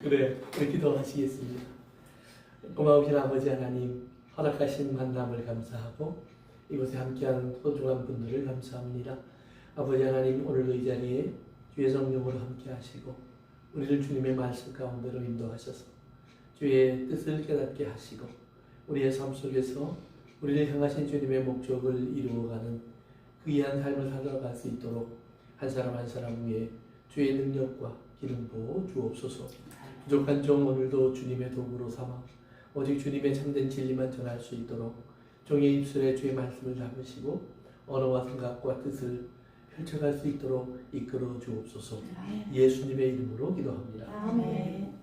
그래, 우리 기도하시겠습니다. 고마우신 아버지 하나님, 허락하신 만남을 감사하고 이곳에 함께하는 소중한 분들을 감사합니다. 아버지 하나님, 오늘도 이 자리에 주의 성령으로 함께 하시고 우리를 주님의 말씀 가운데로 인도하셔서 주의 뜻을 깨닫게 하시고 우리의 삶 속에서 우리를 향하신 주님의 목적을 이루어가는 그 귀한 삶을 살아갈 수 있도록 한 사람 한 사람 위에 주의 능력과 기름 부어 주옵소서. 부족한 종 오늘도 주님의 도구로 삼아 오직 주님의 참된 진리만 전할 수 있도록 종의 입술에 주의 말씀을 담으시고 언어와 생각과 뜻을 펼쳐갈 수 있도록 이끌어 주옵소서. 예수님의 이름으로 기도합니다. 아멘.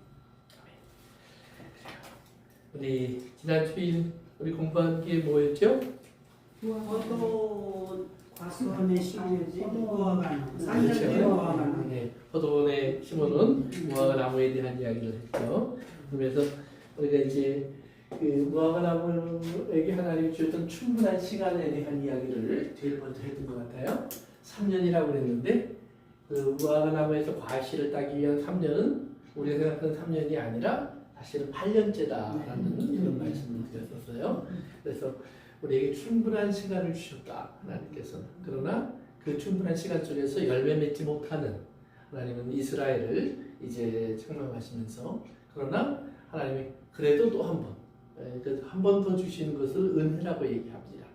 우리 지난 주일 우리 공부한 게 뭐였죠? 포도 과수원에 심어지 무화과 그렇죠. 네, 포도원에 심어놓은 무화과 나무에 대한 이야기를 했죠. 그러면서 우리가 이제 그 무화과 나무에게 하나님이 주셨던 충분한 시간에 대한 이야기를 제일 먼저 했던 것 같아요. 3년이라고 그랬는데 그 무화과 나무에서 과실을 따기 위한 3년은 우리가 생각하는 3년이 아니라 사실은 8년째다라는 그런 말씀을 드렸었어요. 그래서 우리에게 충분한 시간을 주셨다 하나님께서. 그러나 그 충분한 시간 속에서 열매 맺지 못하는 하나님은 이스라엘을 이제 책망하시면서, 그러나 하나님이 그래도 또 한 번 더 주시는 것을 은혜라고 얘기합니다.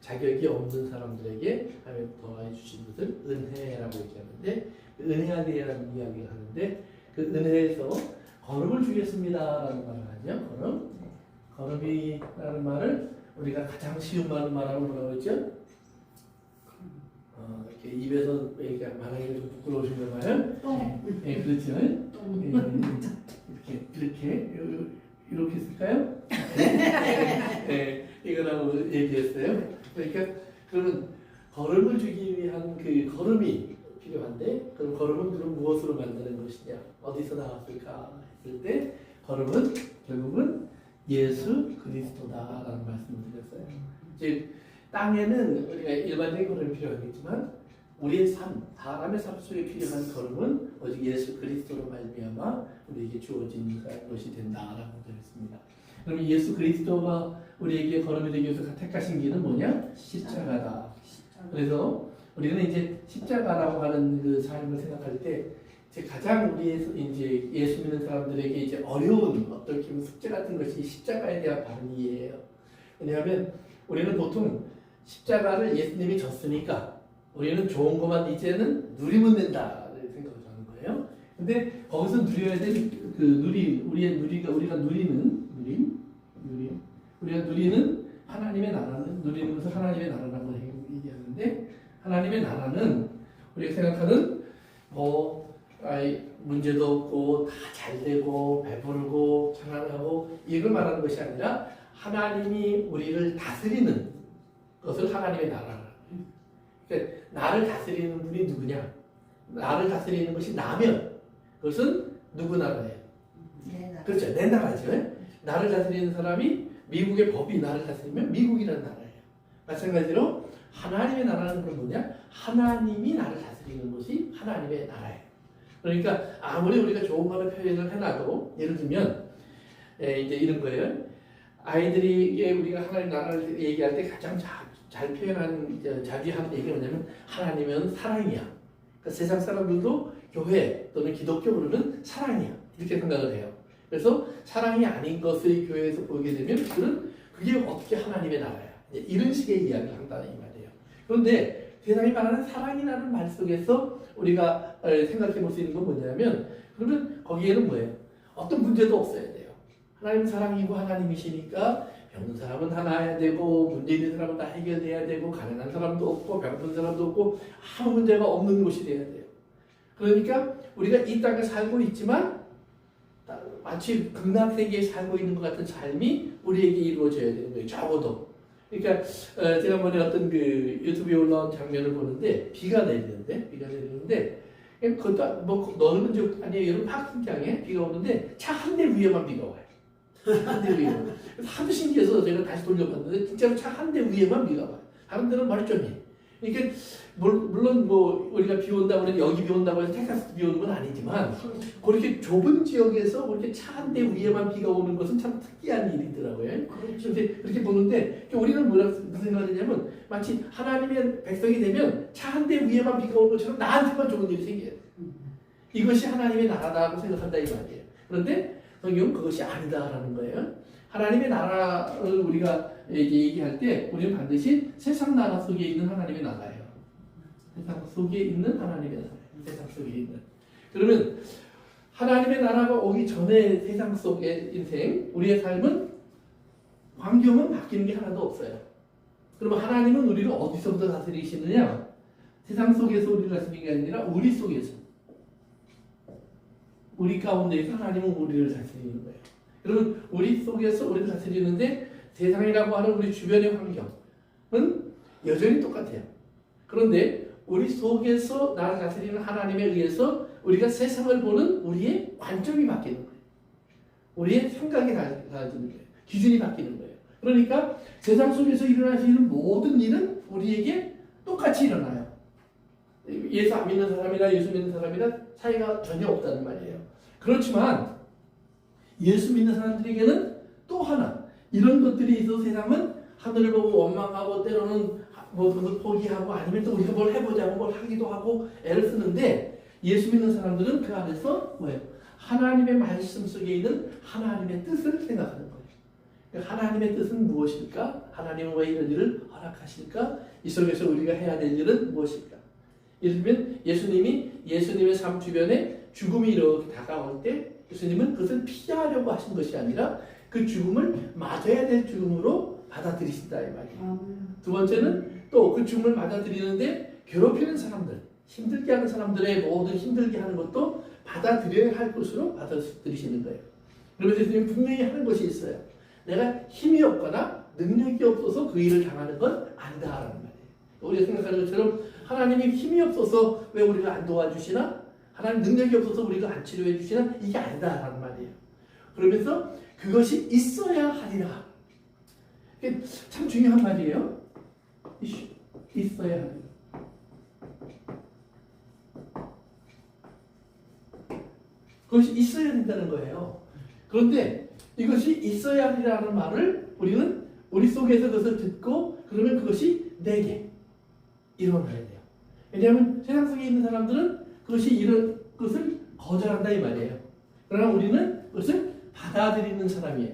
자격이 없는 사람들에게 하나님 더해 주신 것을 은혜라고 얘기하는데, 그 은혜에 대한 이야기를 하는데 그 은혜에서 거름을 주겠습니다라는 말을 하죠. 거름이라는 말을 우리가 가장 쉬운 말로 말하면 뭐라고 했죠? 이렇게 입에서 말하기가 좀 부끄러우신가 봐요. 네, 그렇죠. 이렇게 쓸까요? 네, 이거라고 얘기했어요. 그러니까 그러면 걸음을 주기 위한 그 걸음이 필요한데, 그럼 걸음은 그럼 무엇으로 만드는 것이냐? 어디서 나왔을까 했을 때 걸음은 결국은 예수 그리스도다라는 말씀을 드렸어요. 즉 땅에는 우리가 일반적인 걸음이 필요하겠지만 우리의 삶, 사람의 삶 속에 필요한 걸음은 오직 예수 그리스도로 말미암아 우리에게 주어진 것이 된다라고 되었습니다. 그럼 예수 그리스도가 우리에게 걸음이 되기 위해서 택하신 길은 뭐냐? 십자가다. 그래서 우리는 이제 십자가라고 하는 그 삶을 생각할 때 가장 우리에서 이제 예수 믿는 사람들에게 이제 어려운 어떤 기분 숙제 같은 것이 십자가에 대한 바른 이해예요. 왜냐하면 우리는 보통 십자가를 예수님이 졌으니까 우리는 좋은 것만 이제는 누리면 된다 생각을 하는 거예요. 근데 거기서 누려야 될 그 우리가 누리는 하나님의 나라는, 누리는 것은 하나님의 나라라고 얘기하는데, 하나님의 나라는 우리가 생각하는 문제도 없고 다 잘되고 배부르고 편안하고 이걸 말하는 것이 아니라 하나님이 우리를 다스리는 것을 하나님의 나라라. 그러니까 나를 다스리는 분이 누구냐? 나를 다스리는 것이 나면 그것은 누구 나라예요? 그렇죠. 내 나라죠. 나를 다스리는 사람이, 미국의 법이 나를 다스리면 미국이라는 나라예요. 마찬가지로 하나님의 나라는 건 뭐냐? 하나님이 나를 다스리는 것이 하나님의 나라예요. 그러니까 아무리 우리가 좋은 말을 표현을 해놔도, 예를 들면 이제 이런 거예요. 아이들에게 우리가 하나님 나라를 얘기할 때 가장 잘 표현한 자기한 얘기가 뭐냐면 하나님은 사랑이야. 그러니까 세상 사람들도 교회 또는 기독교로는 사랑이야 이렇게 생각을 해요. 그래서 사랑이 아닌 것을 교회에서 보게 되면 그게 어떻게 하나님의 나라야, 이런 식의 이야기를 한다는 이 말이에요. 그런데 세상이 말하는 사랑이라는 말 속에서 우리가 생각해 볼 수 있는 건 뭐냐면, 그러면 거기에는 뭐예요? 어떤 문제도 없어야 돼요. 하나님 사랑이고 하나님이시니까 병든 사람은 다 나아야 되고, 문제 있는 사람은 다 해결돼야 되고, 가난한 사람도 없고 병든 사람도 없고 아무 문제가 없는 곳이 돼야 돼요. 그러니까 우리가 이 땅에 살고 있지만 마치 극락세계에 살고 있는 것 같은 삶이 우리에게 이루어져야 되는 거예요. 적어도. 그러니까 지난번에 어떤 그 유튜브에 올라온 장면을 보는데 비가 내리는데 그것도 뭐 넓은 지역 아니에요. 여러분 파킹장에 비가 오는데 차 한 대 위에만 비가 와요. 한 대 위에만. 그래서 하도 신기해서 제가 다시 돌려봤는데 진짜로 차 한 대 위에만 비가 와요. 다른 데는 멀쩡해. 그러니까 물론 뭐 우리가 비 온다고 해서 여기 비 온다고 해서 텍사스 비 오는 건 아니지만 그렇게 좁은 지역에서 그렇게 차 한 대 위에만 비가 오는 것은 참 특이한 일이더라고요. 그런데 그렇게 보는데 우리는 무슨 생각이냐면 마치 하나님의 백성이 되면 차 한 대 위에만 비가 오는 것처럼 나한테만 좋은 일이 생겨요. 이것이 하나님의 나라다고 생각한다 이 말이에요. 그런데 성경은 그것이 아니다라는 거예요. 하나님의 나라를 우리가 얘기할 때 우리는 반드시 세상 나라 속에 있는 하나님의 나라예요. 세상 속에 있는 하나님의 나라예요. 세상 속에 있는. 그러면 하나님의 나라가 오기 전에 세상 속의 인생, 우리의 삶은 환경은 바뀌는 게 하나도 없어요. 그러면 하나님은 우리를 어디서부터 다스리시느냐? 세상 속에서 우리를 다스리는 게 아니라 우리 속에서. 우리 가운데에서 하나님은 우리를 다스리는 거예요. 여러분 우리 속에서 우리를 다스리는데 세상이라고 하는 우리 주변의 환경은 여전히 똑같아요. 그런데 우리 속에서 나를 다스리는 하나님에 의해서 우리가 세상을 보는 우리의 관점이 바뀌는 거예요. 우리의 생각이 달라지는 거예요. 기준이 바뀌는 거예요. 그러니까 세상 속에서 일어나시는 모든 일은 우리에게 똑같이 일어나요. 예수 안 믿는 사람이나 예수 믿는 사람이나 차이가 전혀 없다는 말이에요. 그렇지만 예수 믿는 사람들에게는 또 하나 이런 것들이 있어서 세상은 하늘을 보고 원망하고 때로는 뭐 포기하고 아니면 또 우리가 뭘 해보자고 뭘 하기도 하고 애를 쓰는데 예수 믿는 사람들은 그 안에서 뭐예요? 하나님의 말씀 속에 있는 하나님의 뜻을 생각하는 거예요. 그러니까 하나님의 뜻은 무엇일까? 하나님은 왜 이런 일을 허락하실까? 이 속에서 우리가 해야 될 일은 무엇일까? 예를 들면 예수님의 삶 주변에 죽음이 이렇게 다가올 때 예수님은 그것을 피하려고 하신 것이 아니라 그 죽음을 맞아야 될 죽음으로 받아들이신다 이 말이에요. 두 번째는 또 그 죽음을 받아들이는데 괴롭히는 사람들, 힘들게 하는 사람들의 모든 힘들게 하는 것도 받아들여야 할 것으로 받아들이시는 거예요. 그러면서 예수님이 분명히 하는 것이 있어요. 내가 힘이 없거나 능력이 없어서 그 일을 당하는 건 아니다라는 말이에요. 우리가 생각하는 것처럼 하나님이 힘이 없어서 왜 우리를 안 도와주시나? 하나님 능력이 없어서 우리가 안 치료해 주시나? 이게 아니다라는 말이에요. 그러면서 그것이 있어야 하리라. 이게 참 중요한 말이에요. 있어야 하리라. 그것이 있어야 된다는 거예요. 그런데 이것이 있어야 하리라는 말을 우리는 우리 속에서 그것을 듣고 그러면 그것이 내게 일어나야 돼요. 왜냐하면 세상 속에 있는 사람들은 그것이 이런 것을 거절한다 이 말이에요. 그러나 우리는 그것을 받아들이는 사람이에요.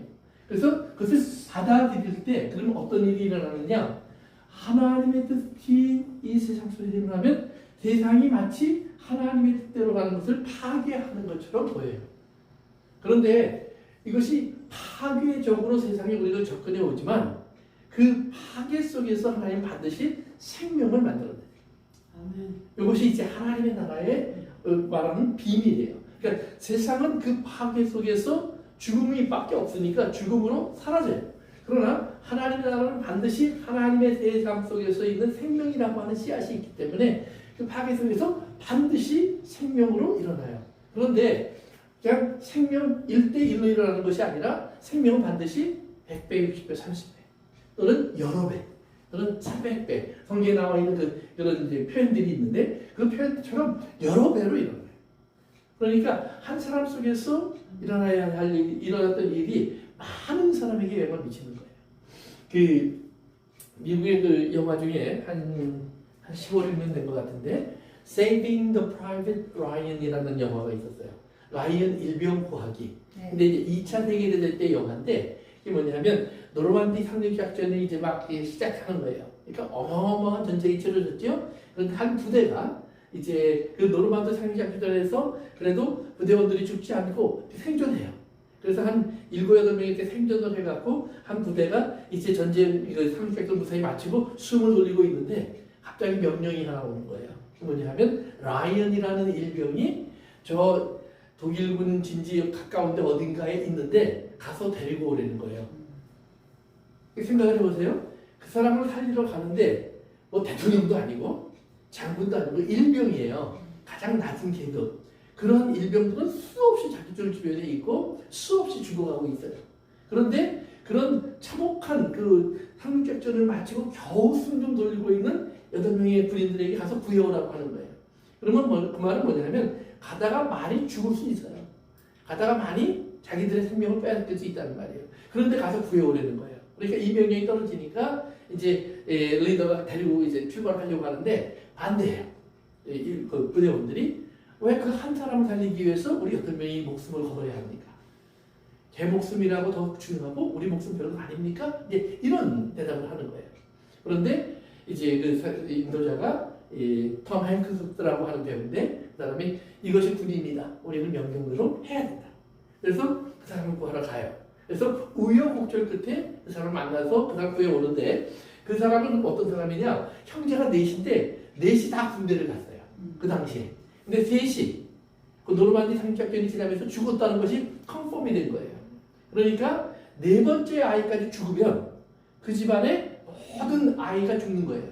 그래서 그것을 받아들일 때 그러면 어떤 일이 일어나느냐? 하나님의 뜻이 이 세상 속에 일어나면 세상이 마치 하나님의 뜻대로 가는 것을 파괴하는 것처럼 보여요. 그런데 이것이 파괴적으로 세상에 우리가 접근해 오지만 그 파괴 속에서 하나님 반드시 생명을 만들어내요. 이것이 이제 하나님의 나라의 말하는 비밀이에요. 그러니까 세상은 그 파괴 속에서 죽음이 밖에 없으니까 죽음으로 사라져요. 그러나 하나님의 나라는 반드시 하나님의 세상 속에서 있는 생명이라고 하는 씨앗이 있기 때문에 그 파괴 속에서 반드시 생명으로 일어나요. 그런데 그냥 생명 1대1로 일어나는 것이 아니라 생명은 반드시 100배, 60배, 30배 또는 여러 배 또는 300배 성경에 나와 있는 그런 이제 표현들이 있는데 그 표현처럼 여러 배로 일어나요. 그러니까 한 사람 속에서 일어나야 할 일어났던 일이 많은 사람에게 영향을 미치는 거예요. 그 미국의 그 영화 중에 한 15년 된 것 같은데 Saving the Private Ryan이라는 영화가 있었어요. 라이언 일병 구하기. 근데 이제 2차 세계대전 때 영화인데 이게 뭐냐면 노르만디 상륙 작전이 이제 막 시작하는 거예요. 그러니까 어마어마한 전쟁이 치러졌죠. 그런데 한 부대가 이제 그 노르만디 상륙 작전에서 그래도 부대원들이 죽지 않고 생존해요. 그래서 한 7, 8명이 이렇게 생존을 해갖고 한 부대가 이제 전쟁 상륙 작전 무사히 마치고 숨을 돌리고 있는데 갑자기 명령이 하나 오는 거예요. 뭐냐 하면 라이언이라는 일병이 저 독일군 진지 가까운데 어딘가에 있는데 가서 데리고 오라는 거예요. 생각을 해보세요. 그 사람을 살리러 가는데 뭐 대통령도 아니고 장군도 아니고 일병이에요. 가장 낮은 계급. 그런 일병들은 수없이 자기들 주변에 있고 수없이 죽어가고 있어요. 그런데 그런 참혹한 그 상륙작전을 마치고 겨우 숨 좀 돌리고 있는 8명의 군인들에게 가서 구해오라고 하는 거예요. 그러면 그 말은 뭐냐면 가다가 많이 죽을 수 있어요. 가다가 많이 자기들의 생명을 빼앗길 수 있다는 말이에요. 그런데 가서 구해오라는 거예요. 그러니까 이 명령이 떨어지니까 이제 리더가 데리고 이제 출발하려고 하는데 반대해요. 그 부대원들이 왜 그 한 사람을 살리기 위해서 우리 8명이 목숨을 걸어야 합니까? 제 목숨이라고 더 중요하고 우리 목숨 별거 아닙니까? 이제 이런 대답을 하는 거예요. 그런데 이제 그 인도자가 톰 행크스라고 하는 배우인데 그 사람이 이것이 군인이다. 우리는 명령대로 해야 된다. 그래서 그 사람을 구하러 가요. 그래서 우여곡절 끝에 그 사람을 만나서 그 사람 구해 오는데 그 사람은 어떤 사람이냐? 형제가 넷인데 넷이 다 군대를 갔어요. 그 당시에. 근데 셋이 그 노르만디 상륙작전이 지나면서 죽었다는 것이 컨펌이 된 거예요. 그러니까 네 번째 아이까지 죽으면 그 집안의 모든 아이가 죽는 거예요.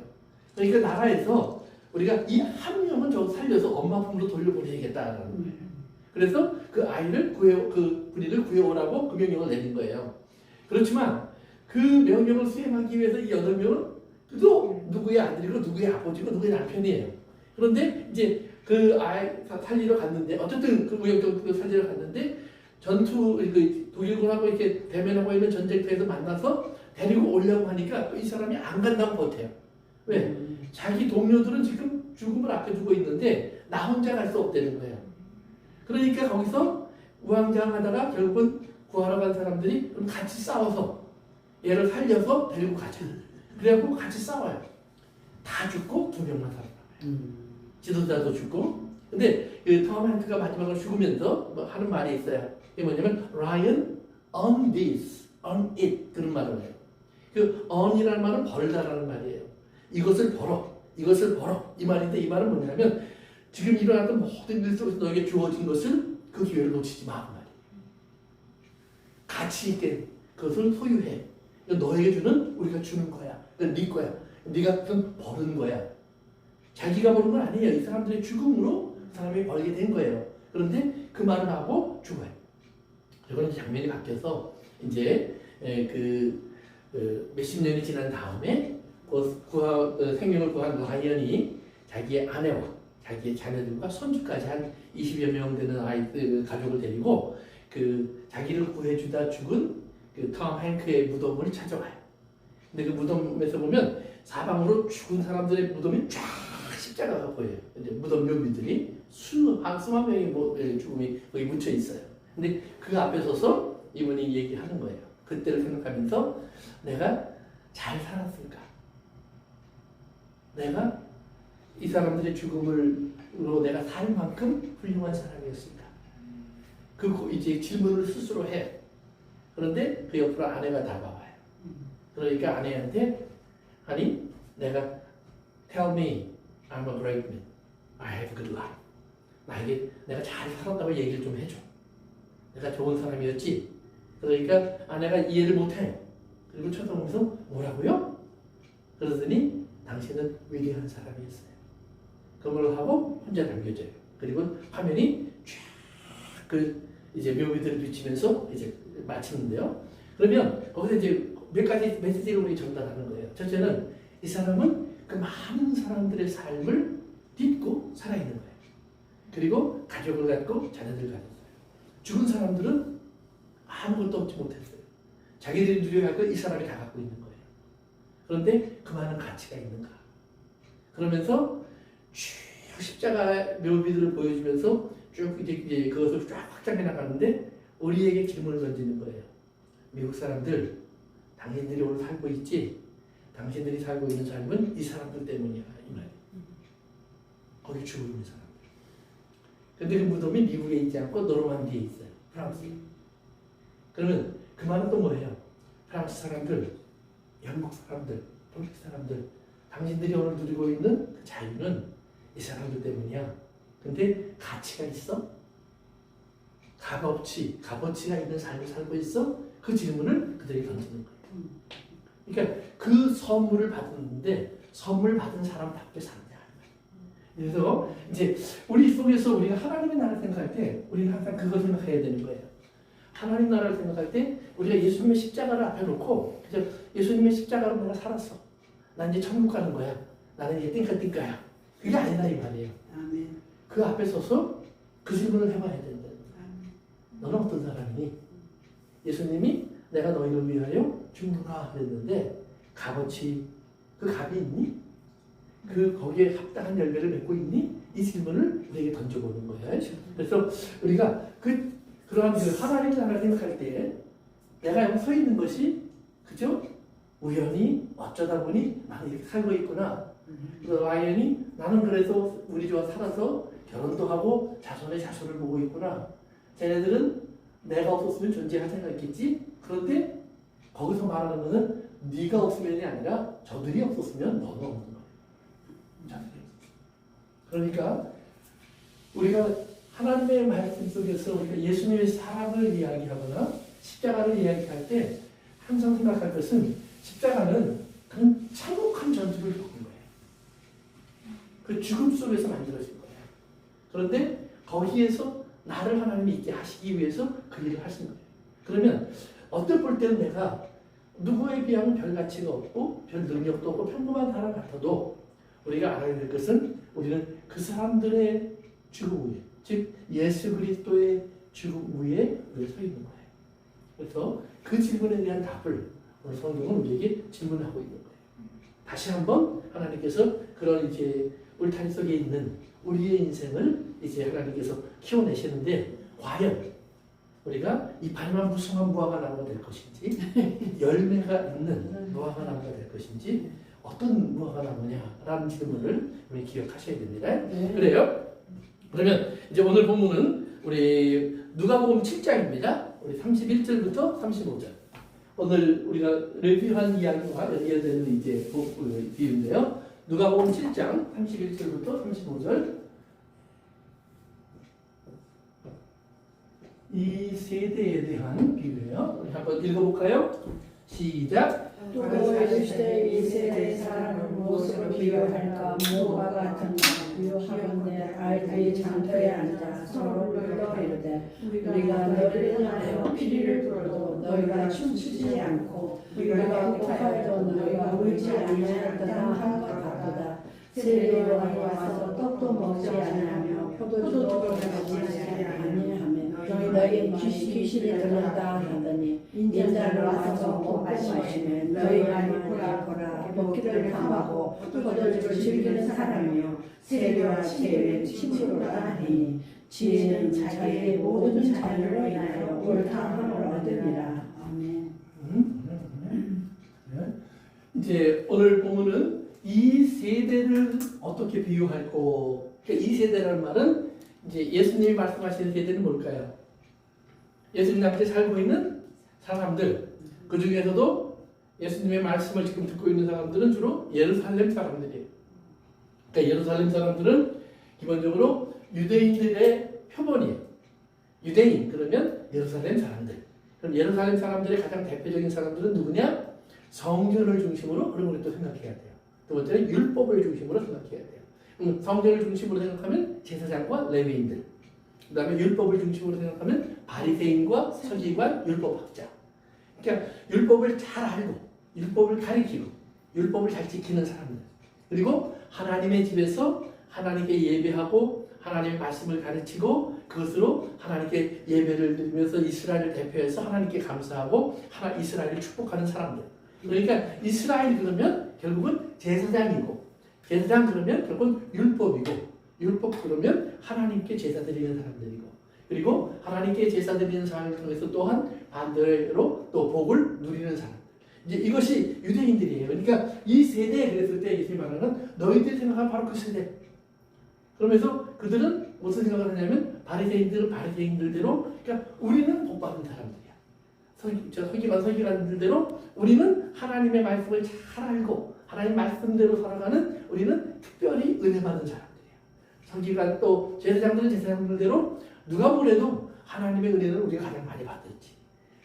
그러니까 나라에서 우리가 이 한 명은 저 살려서 엄마 품으로 돌려보내야겠다라는 거예요. 그래서 그 아이를 그 군인을 구해오라고 그 명령을 내린 거예요. 그렇지만 그 명령을 수행하기 위해서 이 8명은 또 누구의 아들이고 누구의 아버지고 누구의 남편이에요. 그런데 이제 그 아이 살리러 갔는데 어쨌든 그 우영정 살리러 갔는데 전투 그 독일군하고 이렇게 대면하고 있는 전쟁터에서 만나서 데리고 오려고 하니까 이 사람이 안 간다고 버텨요. 왜? 자기 동료들은 지금 죽음을 앞에 두고 있는데 나 혼자 갈 수 없다는 거예요. 그러니까 거기서 우왕좌왕하다가 결국은 구하러 간 사람들이 그럼 같이 싸워서 얘를 살려서 데리고 가자. 그래갖고 같이 싸워요. 다 죽고 2명만 살아남아요. 지도자도 죽고. 근데 톰 행크가 마지막으로 죽으면서 뭐 하는 말이 있어요. 이게 뭐냐면 Ryan on this, on it 그런 말을 해요. 그 on이라는 말은 벌다라는 말이에요. 이것을 벌어, 이것을 벌어 이 말인데 이 말은 뭐냐면 지금 일어났던 모든 일 속에서 너에게 주어진 것을 그 기회를 놓치지 마 그 말이에요. 가치 있게 그것을 소유해. 너에게 주는 우리가 주는 거야. 네 거야. 네가 그건 버는 거야. 자기가 버는 건 아니에요. 이 사람들의 죽음으로 사람이 벌게 된 거예요. 그런데 그 말을 하고 죽어요. 그리고 장면이 바뀌어서 이제 몇십 년이 지난 다음에 생명을 구한 라이언이 자기의 아내와 자기의 자녀들과 손주까지 한 20여 명 되는 가족을 데리고 그 자기를 구해주다 죽은 그 톰 행크의 무덤을 찾아와요. 근데 그 무덤에서 보면 사방으로 죽은 사람들의 무덤이 쫙 십자가가 보여요. 이제 무덤 묘비들이 수만 명의 죽음이 거기 묻혀 있어요. 근데 그 앞에 서서 이분이 얘기하는 거예요. 그때를 생각하면서 내가 잘 살았을까? 내가 이 사람들의 죽음으로 내가 살 만큼 훌륭한 사람이었을까? 그 이제 질문을 스스로 해. 그런데 그 옆으로 아내가 다가와요. 그러니까 아내한테 아니 내가 tell me I'm a great man. I have a good life. 나에게 내가 잘 살았다고 얘기를 좀 해줘. 내가 좋은 사람이었지. 그러니까 아내가 이해를 못해. 그리고 쳐다보면서 뭐라고요? 그러더니 당신은 위대한 사람이었어요. 그걸 하고 혼자 남겨져요. 그리고 화면이 쫙 이제 묘비들을 비치면서 이제 마치는데요. 그러면 거기서 이제 몇 가지 메시지를 우리 전달하는 거예요. 첫째는 이 사람은 그 많은 사람들의 삶을 딛고 살아있는 거예요. 그리고 가족을 갖고 자녀들을 가졌어요. 죽은 사람들은 아무것도 얻지 못했어요. 자기들이 누려야 할 걸 이 사람이 다 갖고 있는 거예요. 그런데 그 많은 가치가 있는가? 그러면서 쭉 십자가 묘비들을 보여주면서 쭉 이제 그것을 쫙 확장해 나가는데 우리에게 질문을 던지는 거예요. 미국 사람들, 당신들이 오늘 살고 있지? 당신들이 살고 있는 삶은 이 사람들 때문이야 이 말이에요. 거기 죽어 있는 사람들. 근데 그 무덤이 미국에 있지 않고 노르만디에 있어요. 프랑스에. 그러면 그 말은 또 뭐예요? 프랑스 사람들, 영국 사람들, 독일 사람들, 당신들이 오늘 누리고 있는 그 자유는 이 사람들 때문이야. 근데 가치가 있어? 값어치가 있는 삶을 살고 있어? 그 질문을 그들이 던지는 거예요. 그러니까 그 선물을 받았는데 선물 받은 사람답게 사느냐. 그래서 이제 우리 속에서 우리가 하나님의 나라를 생각할 때 우리는 항상 그걸 생각해야 되는 거예요. 하나님 나라를 생각할 때 우리가 예수님의 십자가를 앞에 놓고 그래서 예수님의 십자가로 내가 살았어. 난 이제 천국 가는 거야. 나는 이제 띵까띵까야. 그게 아니다 이 말이에요. 아멘. 그 앞에 서서 그 질문을 해봐야 된다. 아멘. 너는 어떤 사람이니? 예수님이 내가 너희를 위하여 죽노라 그랬는데 값어치 그 값이 있니? 그 거기에 합당한 열매를 맺고 있니? 이 질문을 우리에게 던져보는 거예요. 그래서 우리가 그러한 그 하나님 나라를 생각할 때 내가 여기 서 있는 것이 그죠? 우연히 어쩌다 보니 나는 이렇게 살고 있구나. 라이언이 나는 그래서 우리 집와 살아서 결혼도 하고 자손의 자손을 보고 있구나. 쟤네들은 내가 없었으면 존재할 생각 있겠지? 그런데 거기서 말하는 것은 네가 없으면이 아니라 저들이 없었으면 너는 없는 거야. 그러니까 우리가 하나님의 말씀 속에서 우리가 예수님의 사랑을 이야기하거나 십자가를 이야기할 때 항상 생각할 것은 십자가는 그런 참혹한 전투를 겪은 거예요. 그 죽음 속에서 만들어진 거예요. 그런데 거기에서 나를 하나님이 있게 하시기 위해서 그 일을 하신 거예요. 그러면 어떨 볼 때는 내가 누구에 비하면 별 가치가 없고 별 능력도 없고 평범한 사람 같아도 우리가 알아야 될 것은 우리는 그 사람들의 죽음 위에 즉 예수 그리스도의 죽음 위에 우리가 서 있는 거예요. 그래서 그 질문에 대한 답을 오늘 성경은 우리에게 질문하고 있는 거예요. 다시 한번 하나님께서 그런 이제 울타리 속에 있는 우리의 인생을 이제 하나님께서 키워내시는데 과연 우리가 이 바리만 무성한 무화과 나무가 될 것인지 열매가 있는 무화과 나무가 될 것인지 어떤 무화과 나무냐라는 질문을 우리 기억하셔야 됩니다. 네. 그래요? 그러면 이제 오늘 본문은 우리 누가복음 7장입니다. 우리 31절부터 35절. 오늘 우리가 레뷰한 이야기와 연결되는 이제 비유인데요. 누가복음 7장 31절부터 35절. 이 세대에 대한 비유예요. 우리 한번 읽어볼까요? 시작. 또 이르시되 이 세대 사람은 무엇으로 비유할까? 무화과 같은 비유하건대 알들이 장터에 앉아 서로 물어 이르되 우리가 너희를 향하여 피리를 불어도 너희가 춤추지 않고 우리가 곡하여도 너희가 울지 아니하였다 한것 같도다. 세례요한이 와서 떡도 먹지 아니하며 포도주도 마시지 아니하며 너희 귀신이 들었다 하더니 인자를 와서 먹고 마시면 너희가 보라 먹기를 탐하고 포도주를 즐기는 사람이요 세례와 지혜를 친구로라 하니 지혜는 자기의 모든 자녀로 인하여 옳다함을 얻으리라. 아멘. 이제 오늘 보면은 이 세대를 어떻게 비유할고 이 세대라는 말은 이제 예수님이 말씀하시는 세대는 뭘까요? 예수님 앞에 살고 있는 사람들 그 중에서도 예수님의 말씀을 지금 듣고 있는 사람들은 주로 예루살렘 사람들이에요. 그러니까 예루살렘 사람들은 기본적으로 유대인들의 표본이에요. 유대인 그러면 예루살렘 사람들. 그럼 예루살렘 사람들의 가장 대표적인 사람들은 누구냐? 성전을 중심으로 그런 걸 또 생각해야 돼요. 두 번째는 율법을 중심으로 생각해야 돼요. 성전을 중심으로 생각하면 제사장과 레위인들. 그 다음에 율법을 중심으로 생각하면 바리새인과 서기관, 율법학자. 그러니까 율법을 잘 알고 율법을 가리키고 율법을 잘 지키는 사람들. 그리고 하나님의 집에서 하나님께 예배하고 하나님의 말씀을 가르치고 그것으로 하나님께 예배를 드리면서 이스라엘을 대표해서 하나님께 감사하고 이스라엘을 축복하는 사람들. 그러니까 이스라엘 그러면 결국은 제사장이고 제사장 그러면 결국은 율법이고 율법 그러면 하나님께 제사 드리는 사람들이고 그리고 하나님께 제사 드리는 사람을 통해서 또한 반대로 또 복을 누리는 사람. 이제 이것이 유대인들이에요. 그러니까 이 세대에 그랬을 때 예수님이 말하는 너희들이 생각하는 바로 그 세대. 그러면서 그들은 무슨 생각을 하냐면 바리새인들은 바리새인들대로 그러니까 우리는 복받은 사람들이야. 서기관들대로 우리는 하나님의 말씀을 잘 알고 하나님 말씀대로 살아가는 우리는 특별히 은혜 받은 사람들이야. 서기관 또 제사장들은 제사장들대로 누가 뭐래도 하나님의 은혜는 우리가 가장 많이 받았지.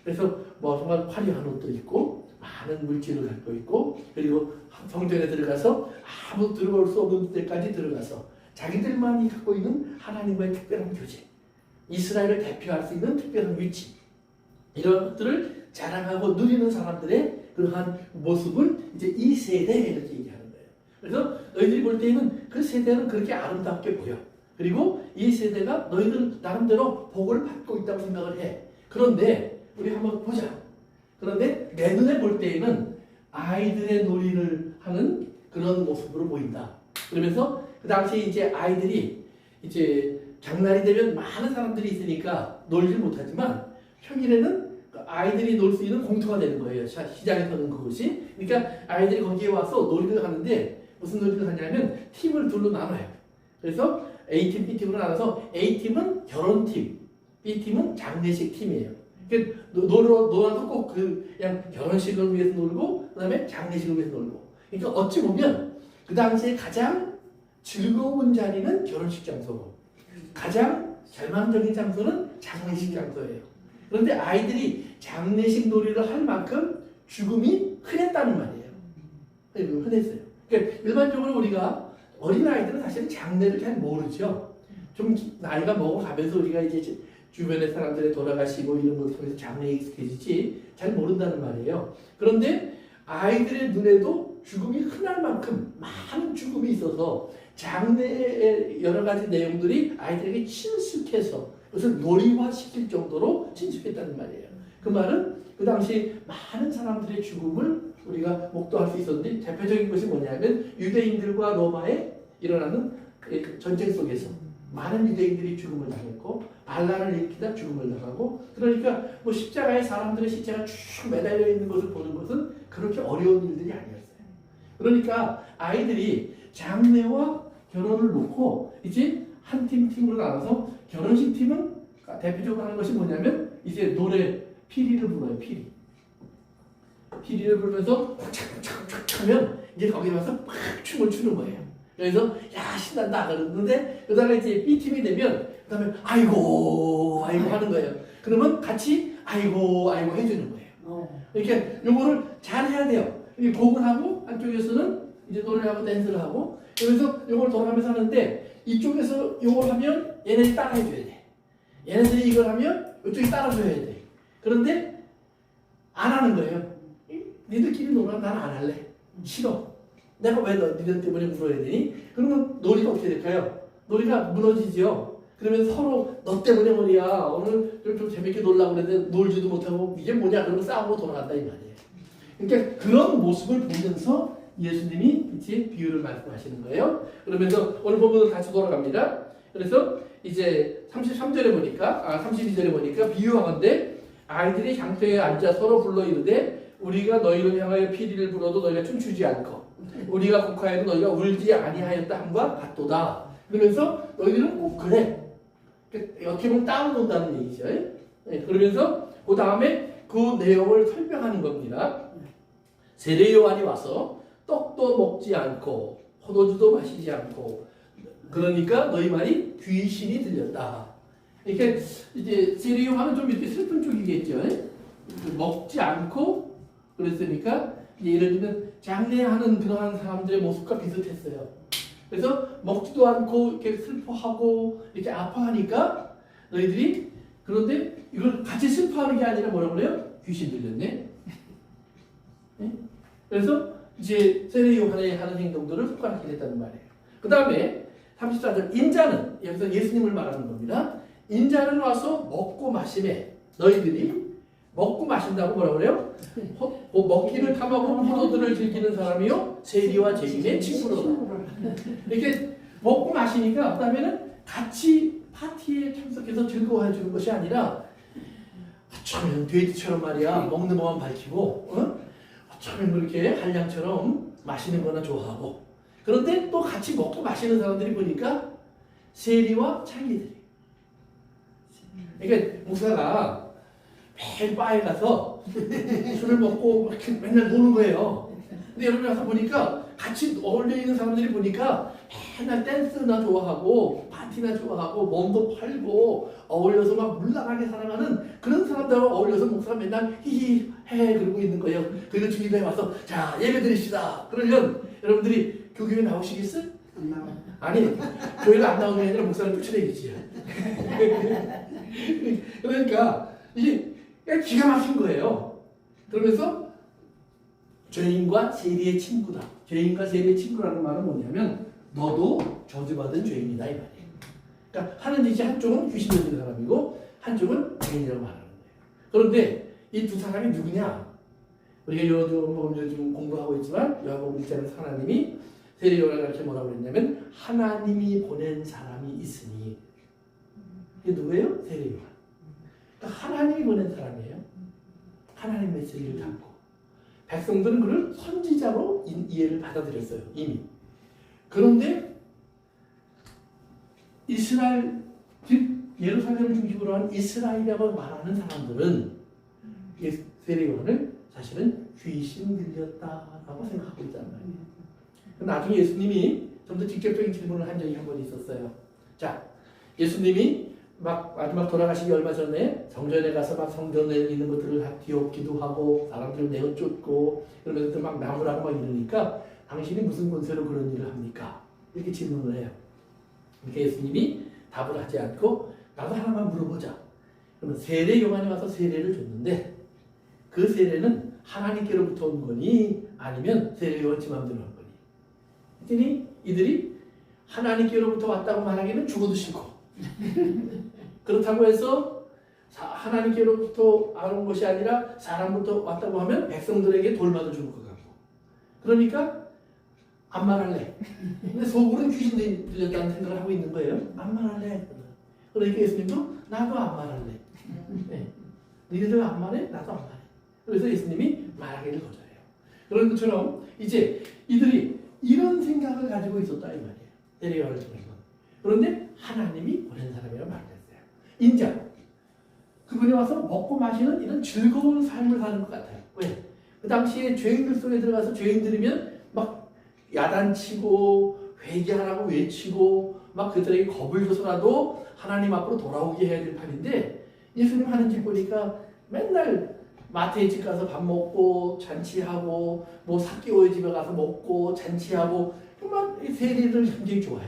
그래서 뭐 정말 화려한 옷도 입고 많은 물질을 갖고 있고 그리고 성전에 들어가서 아무 들어올 수 없는 데까지 들어가서 자기들만이 갖고 있는 하나님과의 특별한 교제, 이스라엘을 대표할 수 있는 특별한 위치 이런 것들을 자랑하고 누리는 사람들의 그러한 모습을 이제 이 세대 이렇게 얘기하는 거예요. 그래서 너희들이 볼 때에는 그 세대는 그렇게 아름답게 보여. 그리고 이 세대가 너희들 나름대로 복을 받고 있다고 생각을 해. 그런데 우리 한번 보자. 그런데 내 눈에 볼 때에는 아이들의 놀이를 하는 그런 모습으로 보인다. 그러면서 그 당시에 이제 아이들이 이제 장날이 되면 많은 사람들이 있으니까 놀지 못하지만 평일에는 아이들이 놀 수 있는 공터가 되는 거예요. 시장에서는 그것이. 그러니까 아이들이 거기에 와서 놀이를 하는데 무슨 놀이를 하냐면 팀을 둘로 나눠요. 그래서 A팀, B팀으로 나눠서 A팀은 결혼팀, B팀은 장례식 팀이에요. 그러니까 놀아도 꼭 그냥 결혼식을 위해서 놀고 그다음에 장례식을 위해서 놀고. 그러니까 어찌 보면 그 당시에 가장 즐거운 자리는 결혼식 장소고 가장 절망적인 장소는 장례식 장소예요. 그런데 아이들이 장례식 놀이를 할 만큼 죽음이 흔했다는 말이에요. 흔했어요. 그러니까 일반적으로 우리가 어린아이들은 사실 장례를 잘 모르죠. 좀 나이가 먹어가면서 우리가 이제 주변의 사람들이 돌아가시고 이런 걸 통해서 장례에 익숙해지지 잘 모른다는 말이에요. 그런데 아이들의 눈에도 죽음이 흔할 만큼 많은 죽음이 있어서 장례의 여러 가지 내용들이 아이들에게 친숙해서 그것을 놀이화시킬 정도로 친숙했다는 말이에요. 그 말은 그 당시 많은 사람들의 죽음을 우리가 목도할 수 있었는데 대표적인 것이 뭐냐면 유대인들과 로마에 일어나는 전쟁 속에서 많은 유대인들이 죽음을 당했고 반란을 일으키다 죽음을 당하고 그러니까 뭐 십자가에 사람들의 시체가 쭉 매달려 있는 것을 보는 것은 그렇게 어려운 일들이 아니었어요. 그러니까 아이들이 장례와 결혼을 놓고 이제 한 팀으로 나눠서 결혼식 팀은 대표적으로 하는 것이 뭐냐면 이제 노래 피리를 불러요. 피리를 부르면서 촥촥촥촥 하면 이제 거기 가서 막 춤을 추는 거예요. 그래서 야 신난다 그러는데 그다음에 이제 B 팀이 되면 그다음에 아이고 하는 거예요. 그러면 같이 아이고 해주는 거예요. 이렇게 요거를 잘 해야 돼요. 이 곡을 하고 한쪽에서는 이제 노래를 하고 댄스를 하고 그래서 요걸 돌아가면서 하는데 이쪽에서 요걸 하면 얘네들이 따라해줘야 돼. 얘네들이 이걸 하면 이쪽이 따라줘야 돼. 그런데 안 하는 거예요. 니들끼리 놀아 난 안 할래. 싫어. 내가 왜 니들 때문에 울어야 되니? 그러면 놀이가 어떻게 될까요? 놀이가 무너지죠. 그러면 서로 너 때문에 말이야. 오늘 좀 재밌게 놀라고 그랬는데 놀지도 못하고 이게 뭐냐? 그러면 싸우고 돌아간다 이 말이에요. 그러니까 그런 모습을 보면서 예수님이 이제 비유를 말씀하시는 거예요. 그러면서 오늘 본문으로 다시 돌아갑니다. 그래서 이제 33절에 보니까 32절에 보니까 비유하건대 아이들이 장터에 앉아 서로 불러 이르되 우리가 너희를 향하여 피리를 불어도 너희가 춤추지 않고 우리가 곡하여도 너희가 울지 아니하였다 함과 같도다. 그러면서 너희들은 꼭 그래. 어떻게 보면 따로 논다는 얘기죠. 그러면서 그 다음에 그 내용을 설명하는 겁니다. 세례 요한이 와서 떡도 먹지 않고 포도주도 마시지 않고 그러니까 너희 말이 귀신이 들렸다. 이렇게 이제 세례 요한은 좀 이렇게 슬픈 쪽이겠죠. 먹지 않고 그랬으니까 예를 들면 장례하는 그러한 사람들의 모습과 비슷했어요. 그래서 먹지도 않고 이렇게 슬퍼하고 이렇게 아파하니까 너희들이 그런데 이걸 같이 슬퍼하는 게 아니라 뭐라고 그래요? 귀신 들렸네. 네? 그래서 이제 세례 요한의 하는 행동들을 습관하게 됐다는 말이에요. 그 다음에 34절 인자는 여기서 예수님을 말하는 겁니다. 인자는 와서 먹고 마시매 너희들이 먹고 마신다고 뭐라 그래요? 먹기를 탐하고 포도들을 즐기는 사람이요 세리와 죄인의 친구로다. 이렇게 먹고 마시니까 그다음에는 같이 파티에 참석해서 즐거워해 주는 것이 아니라 참 데이트처럼 말이야 먹는 것만 밝히고 참 이렇게 한량처럼 마시는 거나 좋아하고 그런데 또 같이 먹고 마시는 사람들이 보니까 세리와 창기들이 그러니까 목사가 매일 바에 가서 술을 먹고 맨날 노는 거예요. 근데 여러분 가서 보니까 같이 어울려 있는 사람들이 보니까 맨날 댄스나 좋아하고 파티나 좋아하고 몸도 팔고 어울려서 막 물랑하게 살아가는 그런 사람들하고 어울려서 목사가 맨날 히히 해 그러고 있는 거예요. 그리고 주일에 와서 자 예배 드립시다. 그러면 여러분들이 교회 나오시겠어요? 안 나와. 아니 교회가 안 나오는 게 아니라 목사를 쫓아내겠지. 그러니까 이게 그러니까 기가 막힌 거예요. 그러면서 죄인과 세리의 친구다. 죄인과 세리의 친구라는 말은 뭐냐면 너도 저주받은 죄인이다 이 말이에요. 그러니까 하는 짓이 한쪽은 귀신 들린 사람이고 한쪽은 죄인이라고 말하는 거예요. 그런데 이 두 사람이 누구냐? 우리가 요즘 공부하고 있지만 요한복음 1장에서 하나님이 세례 요한에게 뭐라고 했냐면 하나님이 보낸 사람이 있으니 이게 누구예요? 세례 요한. 그러니까 하나님이 보낸 사람이에요. 하나님 메시지를 담고 백성들은 그를 선지자로 이해를 받아들였어요. 이미. 그런데 이스라엘 즉 예루살렘을 중심으로 한 이스라엘이라고 말하는 사람들은 세례 요한을 사실은 귀신 들렸다라고 생각하고 있단 말이에요. 나중에 예수님이 좀 더 직접적인 질문을 한 적이 한 번 있었어요. 자, 예수님이 막 마지막 돌아가시기 얼마 전에 성전에 가서 막 성전에 있는 것들을 뒤엎기도 하고 사람들을 내어쫓고 그러면서 막 나무라고 막 이러니까 당신이 무슨 권세로 그런 일을 합니까? 이렇게 질문을 해요. 그러니까 예수님이 답을 하지 않고 나도 하나만 물어보자. 그러면 세례 요한이 와서 세례를 줬는데 그 세례는 하나님께로부터 온 거니 아니면 세례 요한 지 맘대로 한 거니? 그랬더니 이들이 하나님께로부터 왔다고 말하기는 죽어도 싫고 그렇다고 해서 하나님께로부터 온 것이 아니라 사람부터 왔다고 하면 백성들에게 돌받아 죽을 것 같고 그러니까 안 말할래. 근데 속으로는 귀신 들렸다는 생각을 하고 있는 거예요. 안 말할래. 그러니까 예수님도 나도 안 말할래. 네. 니네들 안 말해? 나도 안 말해. 그래서 예수님이 말하기를 거절해요. 그런 것처럼 이제 이들이 이런 생각을 가지고 있었다 이 말이에요. 세례 요한을 통해서. 그런데 하나님이 보낸 사람이라고 말했어요. 인자 그분이 와서 먹고 마시는 이런 즐거운 삶을 사는 것 같아요. 왜? 그 당시에 죄인들 속에 들어가서 죄인들이면 막 야단치고 회개하라고 외치고 막 그들에게 겁을 줘서라도 하나님 앞으로 돌아오게 해야 될 판인데 예수님 하는 짓 보니까 맨날 마태의 집 가서 밥 먹고 잔치하고 뭐 삭개오의 집에 가서 먹고 잔치하고 정말 세리를 굉장히 좋아해.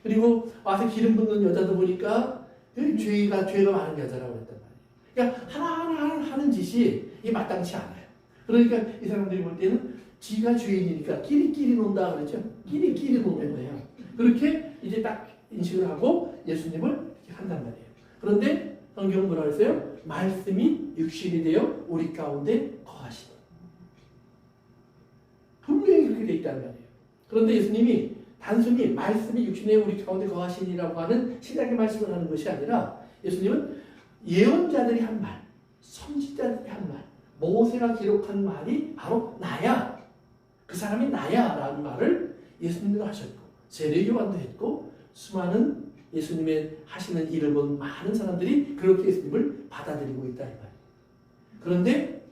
그리고 와서 기름 붓는 여자도 보니까 죄가 많은 여자라고 했단 말이에요. 그러니까 하나하나 하는 짓이 이게 마땅치 않아요. 그러니까 이 사람들이 볼 때는 지가 죄인이니까 끼리끼리 논다 그러죠. 끼리끼리 노는 거예요. 그렇게 이제 딱 인식을 하고 예수님을 이렇게 한단 말이에요. 그런데 성경은 뭐라 그랬어요? 말씀이 육신이 되어 우리 가운데 거하시니. 분명히 그렇게 돼 있다는 말이에요. 그런데 예수님이 단순히 말씀이 육신에 우리 가운데 거하시니라고 하는 신약의 말씀을 하는 것이 아니라 예수님은 예언자들이 한 말, 선지자들이 한 말, 모세가 기록한 말이 바로 나야. 그 사람이 나야 라는 말을 예수님도 하셨고 세례 요한도 했고 수많은 예수님의 하시는 일을 본 많은 사람들이 그렇게 예수님을 받아들이고 있다 이 말이에요. 그런데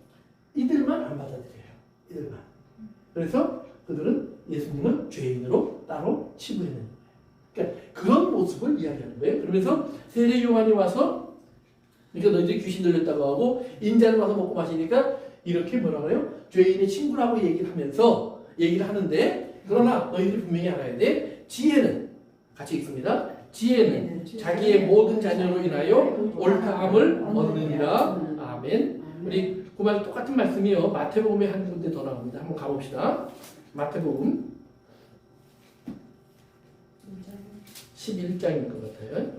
이들만 안 받아들여요. 이들만. 그래서 그들은 예수님을 죄인으로 따로 치부해내는 거예요. 그러니까 그런 모습을 이야기하는 거예요. 그러면서 세례 요한이 와서 그러니까 너희들이 귀신 들렸다고 하고 인자를 와서 먹고 마시니까 이렇게 뭐라 그래요? 죄인의 친구라고 얘기를 하는데 그러나 너희들이 분명히 알아야 돼. 지혜는 같이 읽습니다. 지혜는 자기의 모든 자녀로 인하여 옳다함을 얻느니라. 아멘. 우리 그 말 똑같은 말씀이요. 마태복음에 한 군데 더 나옵니다. 한번 가봅시다. 마태복음 11장인 것 같아요.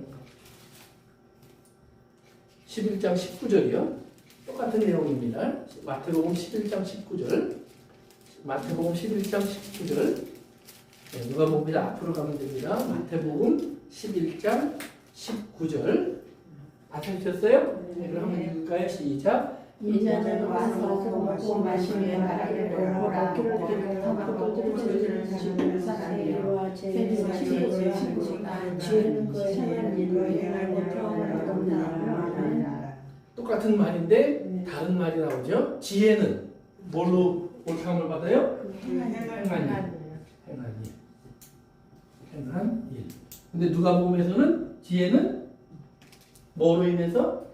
11장 19절이요. 똑같은 내용입니다. 마태복음 11장 19절. 마태복음 11장 19절. 네, 누가 봅니다. 앞으로 가면 됩니다. 마태복음 11장 19절. 다 찾으셨어요? 네, 그럼 한번 읽을까요? 시작. 이제는 와서 먹고 마시며 말하기를 오라. 사람과 죄인과 지혜는 그 행한 일로 행하고 평안을 얻느니라. 똑같은 말인데 다른 말이 나오죠. 지혜는 뭘로 옳다함을 받아요? 행한 일. 근데 누가복음에서는 지혜는 뭐로 인해서?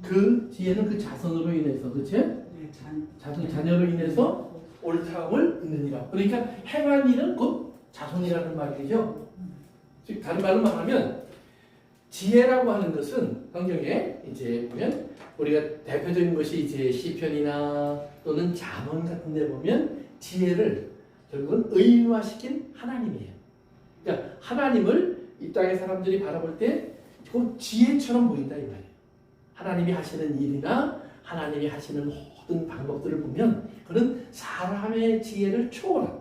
그 지혜는 그 자손으로 인해서, 그치? 자녀로 인해서 옳다함을 얻느니라. 그러니까 행한 일은 곧 자손이라는 말이죠. 즉 다른 말로 말하면 지혜라고 하는 것은 성경에 이제 보면 우리가 대표적인 것이 이제 시편이나 또는 잠언 같은 데 보면 지혜를 결국은 의인화시킨 하나님이에요. 그러니까 하나님을 이 땅의 사람들이 바라볼 때 그 지혜처럼 보인다 이 말이에요. 하나님이 하시는 일이나 하나님이 하시는 모든 방법들을 보면 그는 사람의 지혜를 초월한,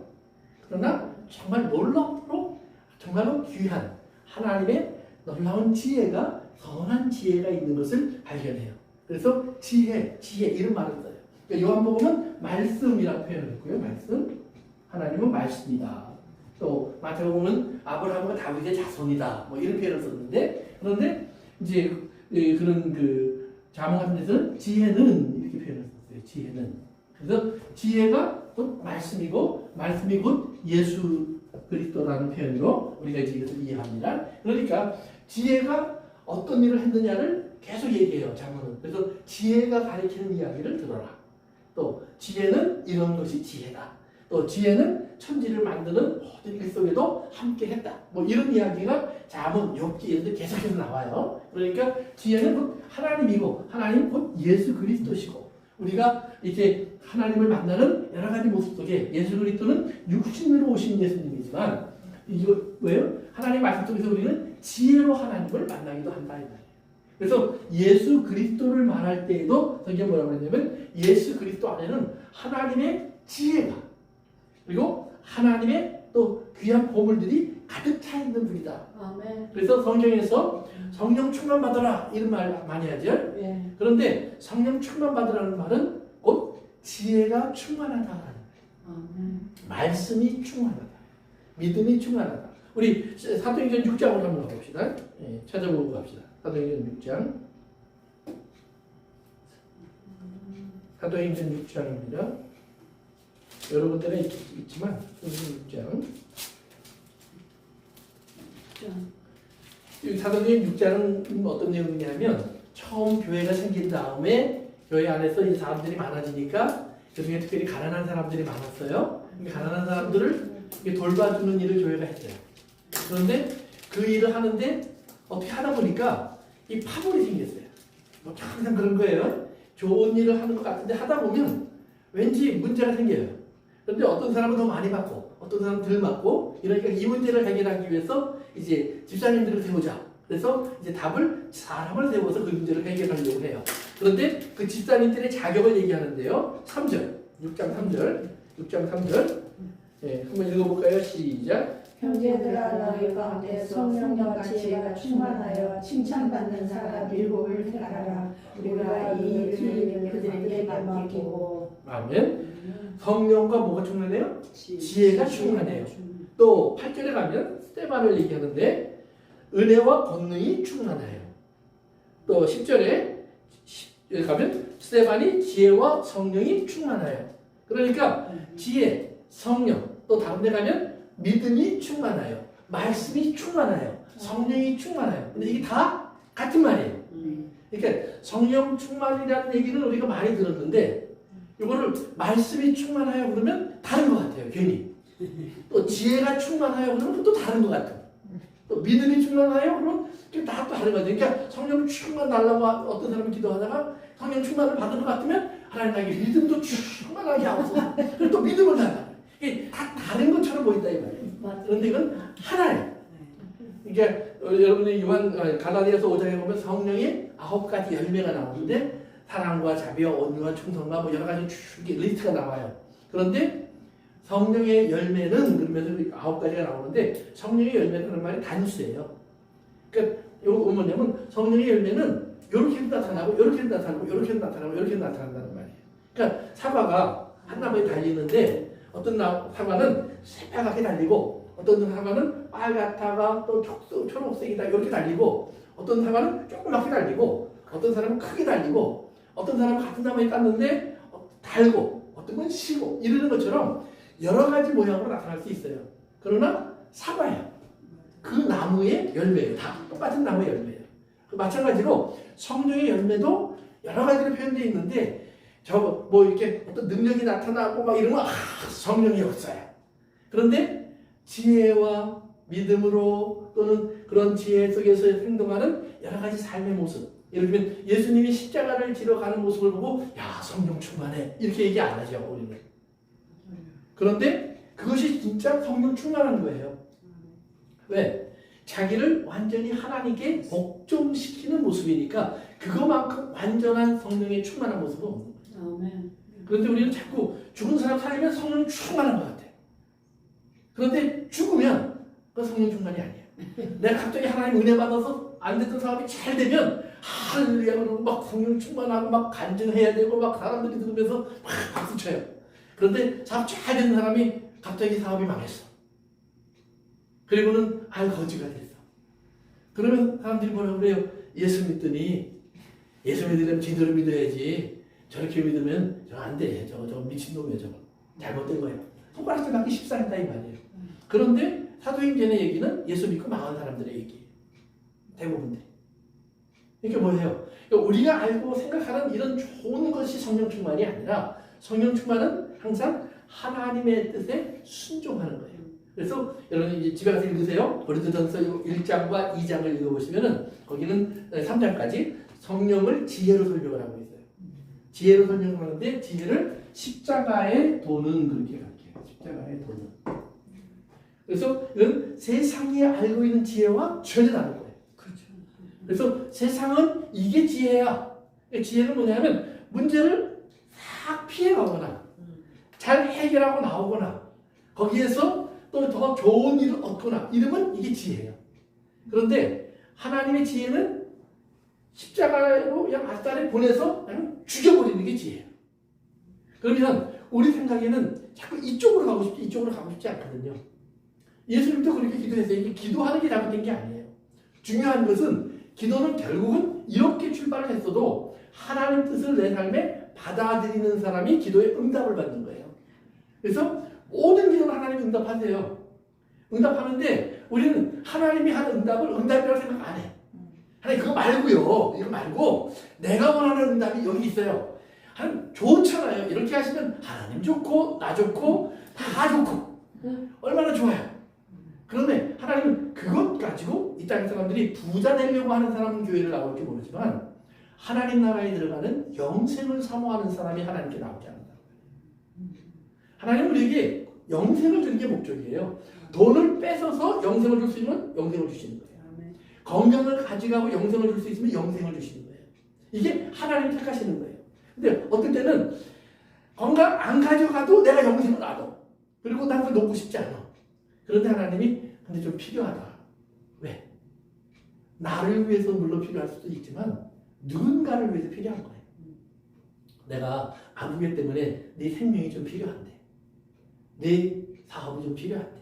그러나 정말 놀랍도록 정말로 귀한 하나님의 놀라운 지혜가, 선한 지혜가 있는 것을 발견해요. 그래서 지혜 이런 말을 써요. 그러니까 요한복음은 말씀이라고 표현을 했고요. 말씀, 하나님은 말씀이다. 또 마태복음은 아브라함과 다윗의 자손이다. 뭐 이런 표현을 썼는데, 그런데 이제 그런 그 잠언 같은 데서는 지혜는 이렇게 표현을 썼어요. 지혜는. 그래서 지혜가 곧 말씀이고, 말씀이 곧 예수 그리스도라는 표현으로 우리가 이제 이것을 이해합니다. 그러니까 지혜가 어떤 일을 했느냐를 계속 얘기해요. 잠언은. 그래서 지혜가 가리키는 이야기를 들어라. 또 지혜는 이런 것이 지혜다. 또 지혜는 천지를 만드는 모든 일 속에도 함께했다. 뭐 이런 이야기가 잠언, 욥기 이런 데 계속해서 나와요. 그러니까 지혜는 곧 하나님이고, 하나님 곧 예수 그리스도시고, 우리가 이렇게 하나님을 만나는 여러 가지 모습 속에 예수 그리스도는 육신으로 오신 예수님이지만, 이거 왜요? 하나님 말씀 속에서 우리는 지혜로 하나님을 만나기도 한다 이 말이에요. 그래서 예수 그리스도를 말할 때에도 성경 뭐라고 했냐면 예수 그리스도 안에는 하나님의 지혜가, 그리고 하나님의 또 귀한 보물들이 가득 차 있는 분이다. 아멘. 그래서 성경에서 성령 충만 받으라 이런 말 많이 하죠. 예. 그런데 성령 충만 받으라는 말은 곧 지혜가 충만하다. 아멘. 말씀이 충만하다. 믿음이 충만하다. 우리 사도행전 6장으로 한번 가봅시다. 예, 찾아보고 갑시다. 사도행전 6장. 사도행전 6장입니다. 여러 군데가 있지만 6장. 이 사도행전 6장은 어떤 내용이냐면 처음 교회가 생긴 다음에 교회 안에서 이 사람들이 많아지니까 그중에 특별히 가난한 사람들이 많았어요. 가난한 사람들을 돌봐주는 일을 교회가 했어요. 그런데 그 일을 하는데 어떻게 하다 보니까 이 파벌이 생겼어요. 뭐 항상 그런 거예요. 좋은 일을 하는 것 같은데 하다 보면 왠지 문제가 생겨요. 그런데 어떤 사람은 더 많이 받고 어떤 사람은 덜 받고, 이러니까 이 문제를 해결하기 위해서 이제 집사님들을 세우자. 그래서 이제 사람을 세워서 그 문제를 해결하려고 해요. 그런데 그 집사님들의 자격을 얘기하는데요. 3절, 6장 3절. 네, 한번 읽어볼까요? 시작. 형제들아 너희 가운데 성령과 지혜가 충만하여 칭찬받는 사람 7을 택하라. 우리가 이 일을 그들에게 맡기고. 아멘. 성령과 뭐가 충만해요? 지혜가 충만해요. 또 8절에 가면 스테반을 얘기하는데 은혜와 권능이 충만해요. 또 10절에 가면 스테반이 지혜와 성령이 충만해요. 그러니까 지혜, 성령, 또 다른 데 가면 믿음이 충만해요. 말씀이 충만해요. 성령이 충만해요. 근데 이게 다 같은 말이에요. 그러니까 성령 충만이라는 얘기는 우리가 많이 들었는데 이거를 말씀이 충만하여 그러면 다른 것 같아요. 괜히. 또 지혜가 충만하여 그러면 또 다른 것 같아요. 또 믿음이 충만하여 그러면 다 또 다른 것 같아요. 그러니까 성령 충만 달라고 어떤 사람이 기도하다가 성령 충만을 받은 것 같으면 하나님 나에게 믿음도 충만하게 하옵소서. 그리고 또 믿음을 달라. 이게 다 다른 것처럼 보인다 이 말이에요. 그런데 이건 하나예요. 그러니까 여러분이 갈라디아서 5장에 보면 성령의 9가지 열매가 나오는데 사랑과 자비와 온유와 충성과 뭐 여러 가지 리스트가 나와요. 그런데 성령의 열매는 그러면서 9가지가 나오는데 성령의 열매라는 말이 단수예요. 그러니까 이거 뭐냐면 성령의 열매는 이렇게도 나타나고 이렇게도 나타나고 이렇게도 나타나고 이렇게도 나타난다는 말이에요. 그러니까 사과가 한 나무에 달리는데 어떤 사과는 새빨갛게 달리고 어떤 사과는 빨갛다가 또 초록색이다 이렇게 달리고 어떤 사과는 조그맣게 달리고 어떤 사람은 크게 달리고 어떤 사람은 같은 나무에 땄는데 달고 어떤 건 시고 이러는 것처럼 여러 가지 모양으로 나타날 수 있어요. 그러나 사과예요. 그 나무의 열매예요. 다 똑같은 나무의 열매예요. 마찬가지로 성령의 열매도 여러 가지로 표현되어 있는데 저 뭐 이렇게 어떤 능력이 나타나고 막 이런 건 성령의 역사야. 그런데 지혜와 믿음으로 또는 그런 지혜 속에서 행동하는 여러 가지 삶의 모습, 예를 들면 예수님이 십자가를 지러 가는 모습을 보고 야 성령 충만해 이렇게 얘기 안 하죠 우리는. 그런데 그것이 진짜 성령 충만한 거예요. 왜? 자기를 완전히 하나님께 복종시키는 모습이니까 그거만큼 완전한 성령의 충만한 모습은 없는 거예요. 아멘. 그런데 우리는 자꾸 죽은 사람 살리면 성령 충만한 것 같아요. 그런데 죽으면 그 성령 충만이 아니에요. 내가 갑자기 하나님 은혜 받아서 안 됐던 사람이 잘 되면 할렐루야 그러고 막 성령 충만하고 막 간증해야 되고 막 사람들이 들으면서 막 박수 쳐요. 그런데 사업 잘 되는 사람이 갑자기 사업이 망했어. 그리고는 거지가 됐어. 그러면 사람들이 뭐라고 그래요? 예수 믿더니 예수 믿으려면 제대로 믿어야지. 저렇게 믿으면 저 안 돼. 저거 미친놈이야 저거. 잘못된 거예요. 손가락질 받기 십상이다 이 말이에요. 그런데 사도행전의 얘기는 예수 믿고 망한 사람들의 얘기예요. 대부분들이. 이게 뭐예요? 그러니까 우리가 알고 생각하는 이런 좋은 것이 성령 충만이 아니라 성령 충만은 항상 하나님의 뜻에 순종하는 거예요. 그래서 여러분 이제 집에 가서 읽으세요. 고린도전서 1장과 2장을 읽어보시면은 거기는 3장까지 성령을 지혜로 설명을 하고 있어요. 지혜로 설명을 하는데 지혜를 십자가의 도는 그렇게 가르쳐요. 십자가의 도는. 그래서 이건 세상이 알고 있는 지혜와 전혀 다른 거예요. 그래서 세상은 이게 지혜야. 지혜는 뭐냐면 문제를 싹 피해가거나 잘 해결하고 나오거나 거기에서 또 더 좋은 일을 얻거나 이러면 이게 지혜예요. 그런데 하나님의 지혜는 십자가로 그냥 아싸리 보내서 그냥 죽여버리는 게 지혜예요. 그러면 우리 생각에는 자꾸 이쪽으로 가고 싶지 이쪽으로 가고 싶지 않거든요. 예수님도 그렇게 기도했어요. 이게 기도하는 게 잘못된 게 아니에요. 중요한 것은 기도는 결국은 이렇게 출발을 했어도 하나님 뜻을 내 삶에 받아들이는 사람이 기도에 응답을 받는 거예요. 그래서 모든 기도는 하나님이 응답하세요. 응답하는데 우리는 하나님이 하는 응답을 응답이라고 생각 안 해. 하나님 그거 말고요. 이거 말고 내가 원하는 응답이 여기 있어요. 하나님 좋잖아요. 이렇게 하시면 하나님 좋고 나 좋고 다 좋고 얼마나 좋아요. 그런데 하나님은 그것 가지고 이 땅의 사람들이 부자 되려고 하는 사람은 교회를 나올지 모르지만 하나님 나라에 들어가는 영생을 사모하는 사람이 하나님께 나오지 않는다. 하나님은 우리에게 영생을 주는 게 목적이에요. 돈을 뺏어서 영생을 줄 수 있으면 영생을 주시는 거예요. 건강을 가져가고 영생을 줄 수 있으면 영생을 주시는 거예요. 이게 하나님 택하시는 거예요. 근데 어떨 때는 건강 안 가져가도 내가 영생을 놔둬. 그리고 난 그걸 놓고 싶지 않아. 그런데 하나님이 근데 좀 필요하다. 왜? 나를 위해서 물론 필요할 수도 있지만 누군가를 위해서 필요한 거예요. 내가 아무개 때문에 네 생명이 좀 필요한데 내 사업이 좀 필요한데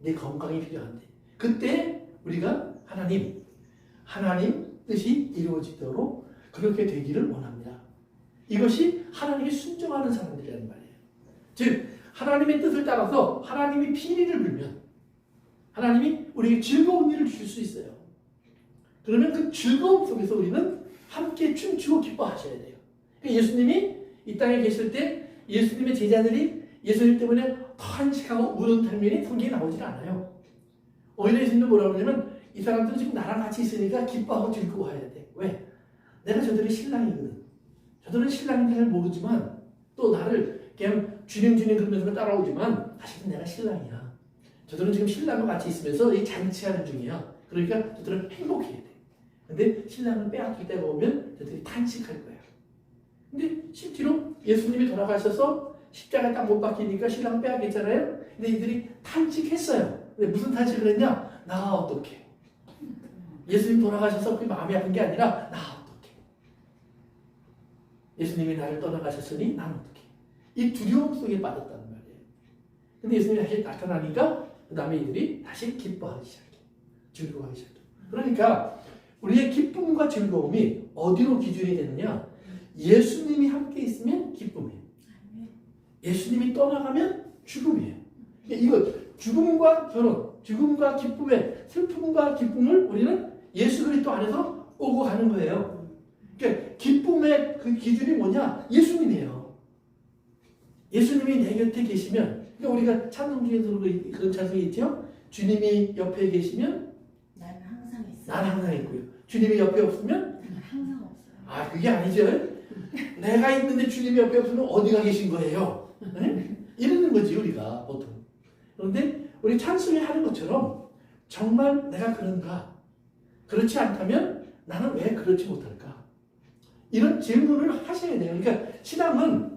내 건강이 필요한데 그때 우리가 하나님 뜻이 이루어지도록 그렇게 되기를 원합니다. 이것이 하나님께 순종하는 사람들이라는 말이에요. 즉 하나님의 뜻을 따라서 하나님이 피리를 불면 하나님이 우리에게 즐거운 일을 주실 수 있어요. 그러면 그 즐거움 속에서 우리는 함께 춤추고 기뻐하셔야 돼요. 그러니까 예수님이 이 땅에 계실 때 예수님의 제자들이 예수님 때문에 탄식하고 우는 장면이 성경에 나오질 않아요. 오히려 예수님은 뭐라고 하냐면 이 사람들은 지금 나랑 같이 있으니까 기뻐하고 즐거워해야 돼. 왜? 내가 저들의 신랑이거든. 저들은 신랑인지 잘 모르지만 또 나를 그냥 주님 그러면서 따라오지만 사실은 내가 신랑이야. 저들은 지금 신랑과 같이 있으면서 이 잔치하는 중이야. 그러니까 저들은 행복해야 돼. 근데 신랑을 빼앗길 때가 오면 저들이 탄식할 거야. 근데 실제로 예수님이 돌아가셔서 십자가에 딱 못 박히니까 신랑을 빼앗겼잖아요. 근데 이들이 탄식했어요. 근데 무슨 탄식을 했냐? 나 어떡해. 예수님 돌아가셔서 그게 마음이 아픈 게 아니라 나 어떡해. 예수님이 나를 떠나가셨으니 난 어떡해. 이 두려움 속에 빠졌다는 말이에요. 근데 예수님이 다시 나타나니까 그 다음에 이들이 다시 기뻐하기 시작해. 즐거워하기 시작해. 그러니까 우리의 기쁨과 즐거움이 어디로 기준이 되느냐? 예수님이 함께 있으면 기쁨이에요. 예수님이 떠나가면 죽음이에요. 이거 죽음과 결혼, 죽음과 기쁨의 슬픔과 기쁨을 우리는 예수 그리스도 안에서 오고 가는 거예요. 그러니까 기쁨의 그 기준이 뭐냐? 예수님이에요. 예수님이 내 곁에 계시면, 그러니까 우리가 찬송 중에서 그런 찬송이 있죠. 주님이 옆에 계시면 나는 항상 있어. 나는 항상 있고요. 주님이 옆에 없으면 나는 항상 없어. 아, 그게 아니죠. 내가 있는데 주님이 옆에 없으면 어디가 계신 거예요? 네? 이러는 거지, 우리가 보통. 그런데 우리 찬송이 하는 것처럼 정말 내가 그런가? 그렇지 않다면 나는 왜 그렇지 못할까? 이런 질문을 하셔야 돼요. 그러니까 신앙은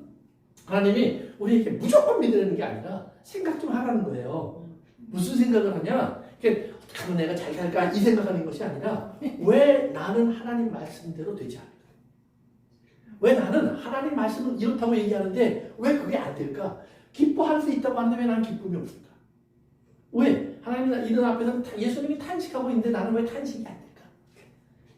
하나님이 우리에게 무조건 믿으라는 게 아니라 생각 좀 하라는 거예요. 무슨 생각을 하냐? 어떻게 하면 내가 잘 살까? 이 생각하는 것이 아니라 왜 나는 하나님 말씀대로 되지 않을까? 왜 나는 하나님 말씀은 이렇다고 얘기하는데 왜 그게 안 될까? 기뻐할 수 있다고 하는데 왜 나는 기쁨이 없을까? 왜? 하나님 이런 앞에서 예수님이 탄식하고 있는데 나는 왜 탄식이 안 될까?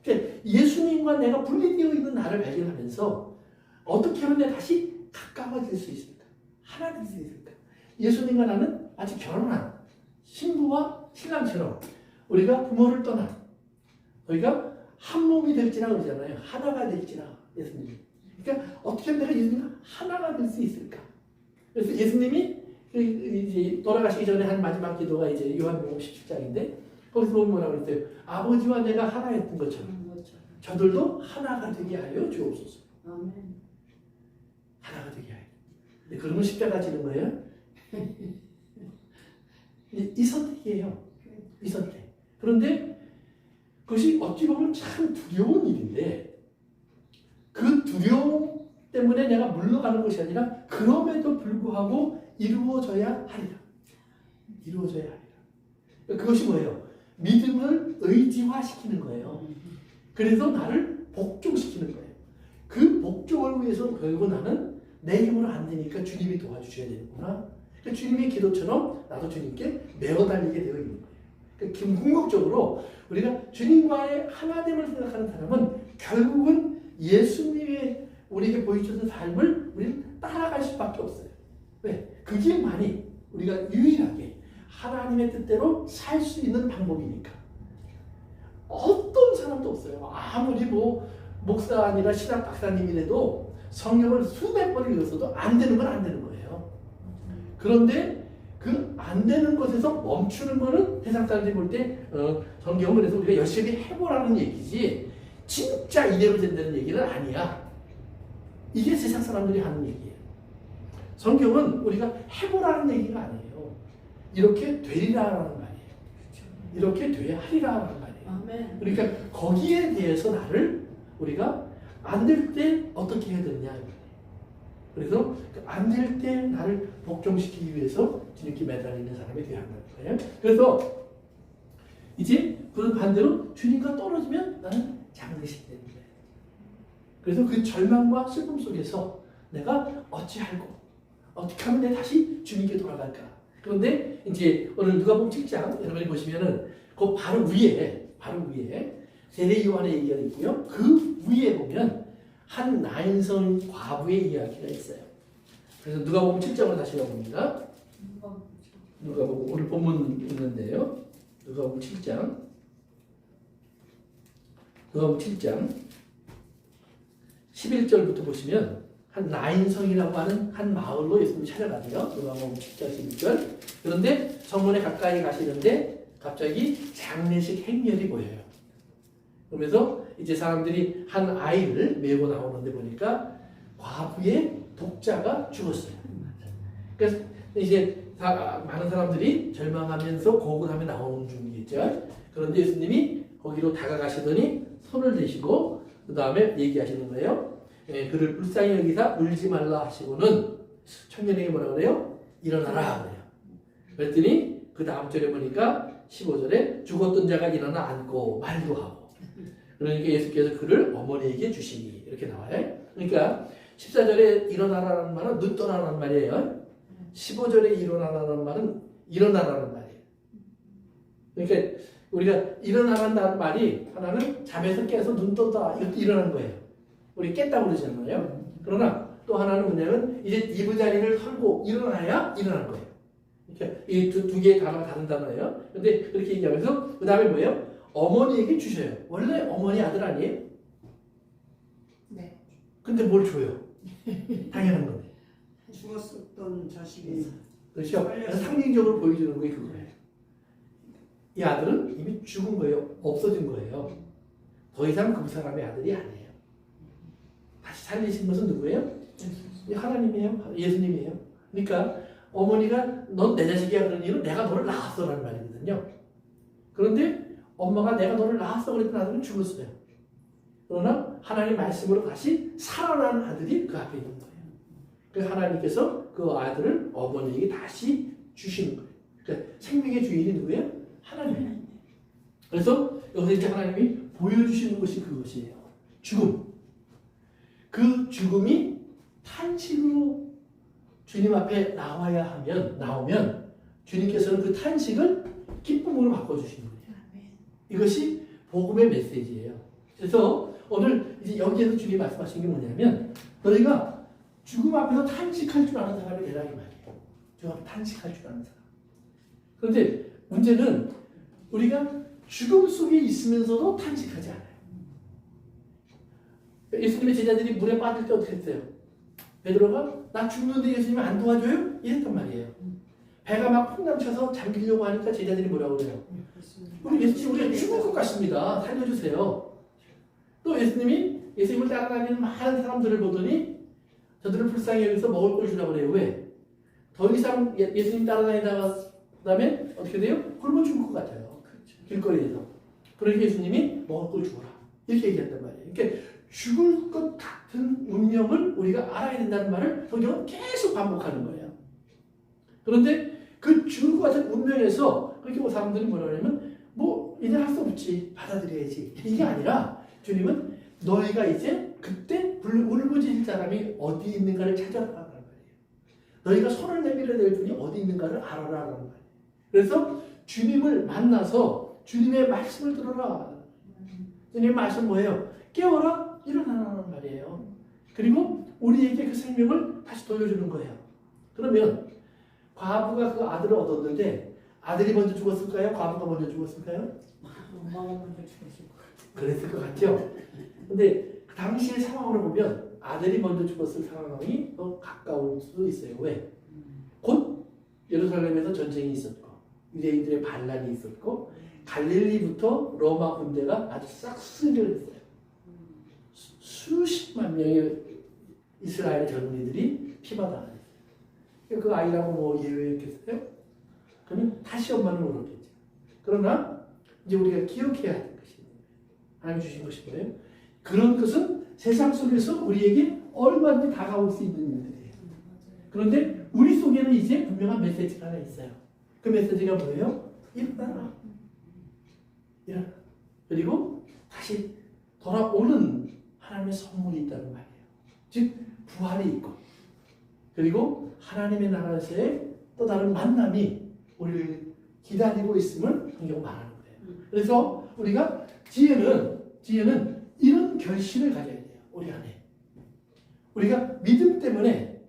그러니까 예수님과 내가 분리되어 있는 나를 발견하면서 어떻게 하면 내가 다시 가까워질 수 있을까? 하나 될 수 있을까? 예수님과 나는 아직 결혼한 신부와 신랑처럼 우리가 부모를 떠나 우리가 한 몸이 될지라 그러잖아요. 하나가 될지라 예수님이. 그러니까 어떻게 하면 내가 예수님과 하나가 될 수 있을까? 그래서 예수님이 이제 돌아가시기 전에 한 마지막 기도가 이제 요한복음 17장인데 거기서 보면 뭐라고 그랬어요? 아버지와 내가 하나였던 것처럼 저들도 하나가 되게 하여 주옵소서. 아멘. 하나가 되게 하여. 근데 그러면 십자가 지는 거예요? 이 선택이에요. 이 선택. 그런데 그것이 어찌 보면 참 두려운 일인데 그 두려움 때문에 내가 물러가는 것이 아니라 그럼에도 불구하고 이루어져야 하리라. 이루어져야 하리라. 그것이 뭐예요? 믿음을 의지화시키는 거예요. 그래서 나를 복종시키는 거예요. 그 복종을 위해서 결국 나는 내 힘으로 안 되니까 주님이 도와주셔야 되는구나. 그러니까 주님의 기도처럼 나도 주님께 매어 달리게 되어 있는 거예요. 그러니까 궁극적으로 우리가 주님과의 하나됨을 생각하는 사람은 결국은 예수님의 우리에게 보여주신 삶을 우리는 따라갈 수밖에 없어요. 왜? 그 길만이 우리가 유일하게 하나님의 뜻대로 살 수 있는 방법이니까. 어떤 사람도 없어요. 아무리 목사 아니라 신학 박사님이라도 성경을 수백 번 읽었어도 안 되는 건 안 되는 거예요. 그런데 그 안 되는 것에서 멈추는 거는 세상 사람들이 볼 때 성경을 그래서 우리가 열심히 해보라는 얘기지 진짜 이대로 된다는 얘기는 아니야. 이게 세상 사람들이 하는 얘기예요. 성경은 우리가 해보라는 얘기가 아니에요. 이렇게 되리라는 말이에요. 이렇게 돼야 하리라는 말이에요. 아멘. 그러니까 거기에 대해서 나를 우리가 안 될 때 어떻게 해야 되느냐. 그래서 안 될 때 나를 복종시키기 위해서 주님께 매달리는 사람이 되어야 한다는 거예요. 그래서 이제 그 반대로 주님과 떨어지면 나는 장례식 되는 거예요. 그래서 그 절망과 슬픔 속에서 내가 어찌하고 어떻게 하면 내가 다시 주님께 돌아갈까. 그런데 이제 오늘 누가복음 7장 여러분이 보시면은 그 바로 위에 세례 요한의 얘기가 있고요. 그 위에 보면 한 나인성 과부의 이야기가 있어요. 그래서 누가복음 7장을 다시 읽어봅니다. 누가복음 오늘 본문 있는데요. 누가복음 7장 11절부터 보시면 한 나인성이라고 하는 한 마을로 예수님이 찾아가세요. 누가복음 7장 11절. 그런데 성문에 가까이 가시는데 갑자기 장례식 행렬이 보여요. 그러면서 이제 사람들이 한 아이를 메고 나오는데 보니까 과부의 독자가 죽었어요. 그래서 이제 많은 사람들이 절망하면서 고군하며 나오는 중이겠죠. 그런데 예수님이 거기로 다가가시더니 손을 대시고 그 다음에 얘기하시는 거예요. 그를 불쌍히 여기사 울지 말라 하시고는 청년에게 뭐라 그래요? 일어나라 그래요. 그랬더니 그 다음 절에 보니까 15절에 죽었던 자가 일어나 앉고 말도 하고 그러니까 예수께서 그를 어머니에게 주시니 이렇게 나와요. 그러니까 14절에 일어나라는 말은 눈 떠라라는 말이에요. 15절에 일어나라는 말은 일어나라는 말이에요. 그러니까 우리가 일어나란다는 말이 하나는 잠에서 깨서 눈 떴다 이것도 일어난 거예요. 우리 깼다고 그러잖아요. 그러나 또 하나는 뭐냐면 이제 이부자리를 털고 일어나야 일어난 거예요. 그러니까 이 두 개의 단어가 다른 단어예요. 근데 그렇게 얘기하면서 그 다음에 뭐예요? 어머니에게 주셔요. 원래 어머니 아들 아니에요? 네. 근데 뭘 줘요? 당연한 건데. 죽었었던 자식이 그렇죠? 상징적으로 보여주는 게 그거예요. 이 아들은 이미 죽은 거예요. 없어진 거예요. 더 이상 그 사람의 아들이 아니에요. 살리신 것은 누구예요? 하나님이에요. 예수님이에요. 그러니까 어머니가 넌 내 자식이야 그런 이유는 내가 너를 낳았어라는 말이거든요. 그런데 엄마가 내가 너를 낳았어 그랬던 아들은 죽었어요. 그러나 하나님 말씀으로 다시 살아난 아들이 그 앞에 있는 거예요. 그 하나님께서 그 아들을 어머니에게 다시 주시는 거예요. 그러니까 생명의 주인이 누구예요? 하나님이에요. 그래서 여기서 이제 하나님이 보여주시는 것이 그것이에요. 죽음. 그 죽음이 탄식으로 주님 앞에 나오면 주님께서는 그 탄식을 기쁨으로 바꿔주시는 거예요. 이것이 복음의 메시지예요. 그래서 오늘 이제 여기에서 주님이 말씀하신 게 뭐냐면 너희가 죽음 앞에서 탄식할 줄 아는 사람이 되라 이 말이에요. 죽음 앞에 탄식할 줄 아는 사람. 그런데 문제는 우리가 죽음 속에 있으면서도 탄식하지 않아요. 예수님의 제자들이 물에 빠질 때 어떻게 했어요? 베드로가 나 죽는데 예수님이 안 도와줘요? 이랬단 말이에요. 배가 막 풍랑쳐서 잠기려고 하니까 제자들이 뭐라고 그래요? 우리 예수님 우리가 죽을 것 같습니다. 살려주세요. 또 예수님을 따라다니는 많은 사람들을 보더니 저들을 불쌍히 여기서 먹을 걸 주라고 그래요. 왜? 더 이상 예수님 따라다니다가 그다음에 어떻게 돼요? 굶어 죽을 것 같아요. 길거리에서. 그러니까 예수님이 먹을 걸 주어라. 이렇게 얘기했단 말이에요. 그러니까 죽을 것 같은 운명을 우리가 알아야 된다는 말을 성경은 계속 반복하는 거예요. 그런데 그 죽을 것 같은 운명에서 그렇게 사람들이 뭐라 그러냐면 뭐 이제 할 수 없지 받아들여야지 이게 아니라 주님은 너희가 이제 그때 울부짖을 사람이 어디 있는가를 찾아라라는 말이에요. 너희가 손을 내밀어야 될 분이 어디 있는가를 알아라라는 말이에요. 그래서 주님을 만나서 주님의 말씀을 들어라. 주님의 말씀 뭐예요? 깨어라 일어나라는 말이에요. 그리고 우리에게 그 생명을 다시 돌려주는 거예요. 그러면 과부가 그 아들을 얻었는데 아들이 먼저 죽었을까요? 과부가 먼저 죽었을까요? 엄마가 먼저 죽었을 것 같아요. 그랬을 것 같죠. 근데 그 당시의 상황으로 보면 아들이 먼저 죽었을 상황이 더 가까울 수도 있어요. 왜? 곧 예루살렘에서 전쟁이 있었고 유대인들의 반란이 있었고 갈릴리부터 로마 군대가 아주 싹쓸이를 했어요. 수십만 명의 이스라엘 젊은이들이 피바다가 됐어요. 그 아이라고 뭐 예외였겠어요? 그러면 다시 엄마는 울었겠죠. 그러나 이제 우리가 기억해야 하는 것이 하나님 주신 것이 뭐예요? 그런 것은 세상 속에서 우리에게 얼마든지 다가올 수 있는 일들이에요. 그런데 우리 속에는 이제 분명한 메시지가 하나 있어요. 그 메시지가 뭐예요? 일어나라. 일어나. 그리고 다시 돌아오는 하나님의 선물이 있다는 말이에요. 즉 부활이 있고 그리고 하나님의 나라에서의 또 다른 만남이 우리를 기다리고 있음을 성경은 말하는 거예요. 그래서 우리가 지혜는 이런 결심을 가져야 돼요. 우리 안에. 우리가 믿음 때문에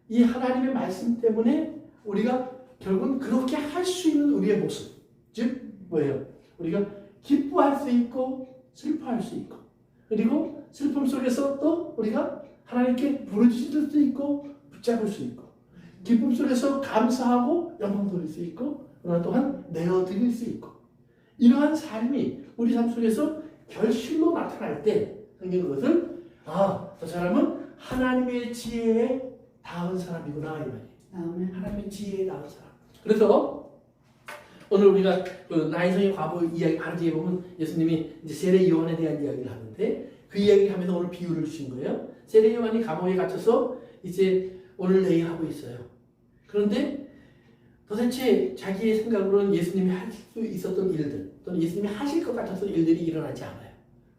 이 하나님의 말씀 때문에 우리가 결국은 그렇게 할 수 있는 우리의 모습. 즉 뭐예요? 우리가 기뻐할 수 있고 슬퍼할 수 있고 그리고 슬픔 속에서 또 우리가 하나님께 부르짖을 수 있고 붙잡을 수 있고 기쁨 속에서 감사하고 영광 돌릴 수 있고 그러나 또한 내어드릴 수 있고 이러한 삶이 우리 삶 속에서 결실로 나타날 때 성경 그것을 저 사람은 하나님의 지혜에 닿은 사람이구나 이 말이에요. 하나님의 지혜에 닿은 사람. 그래서 오늘 우리가 그 나인성의 과부 이야기 바로 뒤에 보면 예수님이 이제 세례 요한에 대한 이야기를 하는데 그 이야기를 하면서 오늘 비유를 주신 거예요. 세례 요한이 감옥에 갇혀서 이제 오늘 내일 하고 있어요. 그런데 도대체 자기의 생각으로는 예수님이 할 수 있었던 일들 또는 예수님이 하실 것 같았던 일들이 일어나지 않아요.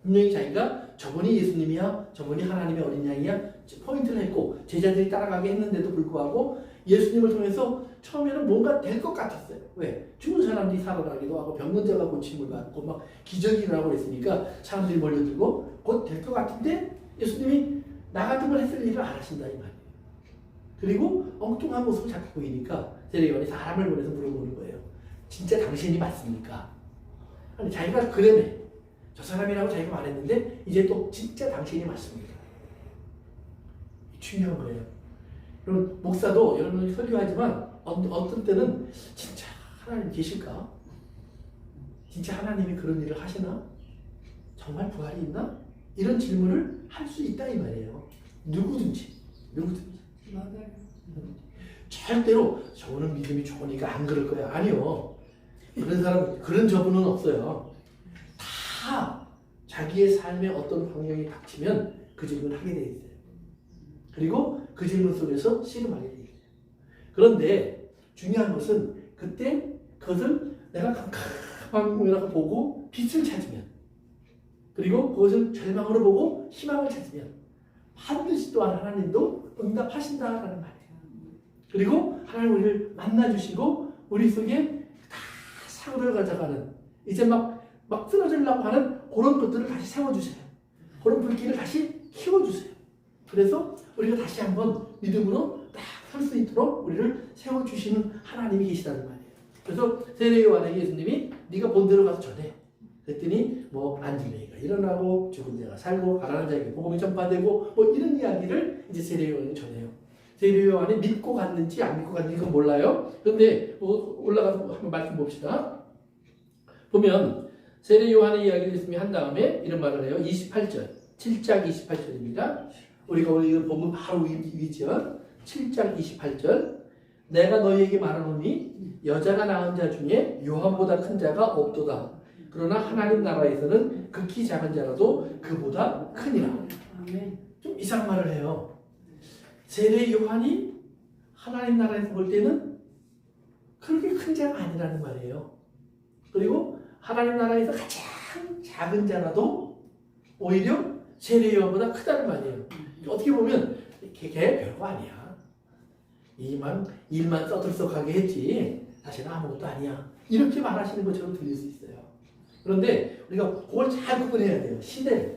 분명히 자기가 저분이 예수님이야 저분이 하나님의 어린 양이야 포인트를 했고 제자들이 따라가게 했는데도 불구하고 예수님을 통해서 처음에는 뭔가 될 것 같았어요. 왜? 죽은 사람들이 살아나기도 하고 병문자가 고침을 받고 막 기적이 일어나고 있으니까 사람들이 몰려들고 곧 될 것 같은데 예수님이 나 같은 걸 했을 일을 안 하신다 이 말이에요. 그리고 엉뚱한 모습을 자꾸 보이니까 세례요한이 사람을 보내서 물어보는 거예요. 진짜 당신이 맞습니까? 아니 자기가 그러네. 저 사람이라고 자기가 말했는데 이제 또 진짜 당신이 맞습니까? 중요한 거예요. 여러분 목사도 여러분이 설교하지만 어떤 때는 진짜 하나님 계실까? 진짜 하나님이 그런 일을 하시나? 정말 부활이 있나? 이런 질문을 할 수 있다 이 말이에요. 누구든지. 맞아요. 절대로 저는 믿음이 좋으니까 안 그럴 거야. 아니요. 그런 사람, 그런 저분은 없어요. 다 자기의 삶에 어떤 환경이 닥치면 그 질문을 하게 돼 있어요. 그리고 그 질문 속에서 씨름하게 돼 있어요. 그런데 중요한 것은 그때 그것을 내가 깜깜하게 보고 빛을 찾으면, 그리고 그것을 절망으로 보고 희망을 찾으면 반드시 또한 하나님도 응답하신다라는 말이에요. 그리고 하나님 우리를 만나주시고 우리 속에 다 사고를 가져가는, 이제 막 쓰러지려고 하는 그런 것들을 다시 세워주세요. 그런 불길을 다시 키워주세요. 그래서 우리가 다시 한번 믿음으로 딱 설 수 있도록 우리를 세워주시는 하나님이 계시다는 말이에요. 그래서 세례 요한에게 예수님이 네가 본대로 가서 전해. 그랬더니 뭐 안진뱅이가 일어나고 죽은 자가 살고 가난한 자에게 복음이 전파되고 뭐 이런 이야기를 이제 세례 요한이 전해요. 세례 요한이 믿고 갔는지 안 믿고 갔는지 그건 몰라요. 그런데 뭐 올라가서 한번 말씀 봅시다. 보면 세례 요한의 이야기를 예수님이 한 다음에 이런 말을 해요. 28절, 7장 28절입니다. 우리가 오늘 이걸 보면 바로 위죠. 7장 28절. 내가 너희에게 말하노니 여자가 낳은 자 중에 요한보다 큰 자가 없도다. 그러나 하나님 나라에서는 극히 작은 자라도 그보다 크니라. 아멘. 좀 이상한 말을 해요. 세례 요한이 하나님 나라에서 볼 때는 그렇게 큰 자가 아니라는 말이에요. 그리고 하나님 나라에서 가장 작은 자라도 오히려 세례 요한보다 크다는 말이에요. 어떻게 보면 걔 별거 아니야. 일만 떠들썩하게 했지 사실은 아무것도 아니야. 이렇게 말하시는 것처럼 들릴 수 있어요. 그런데 우리가 그걸 잘 구분해야 돼요. 시대.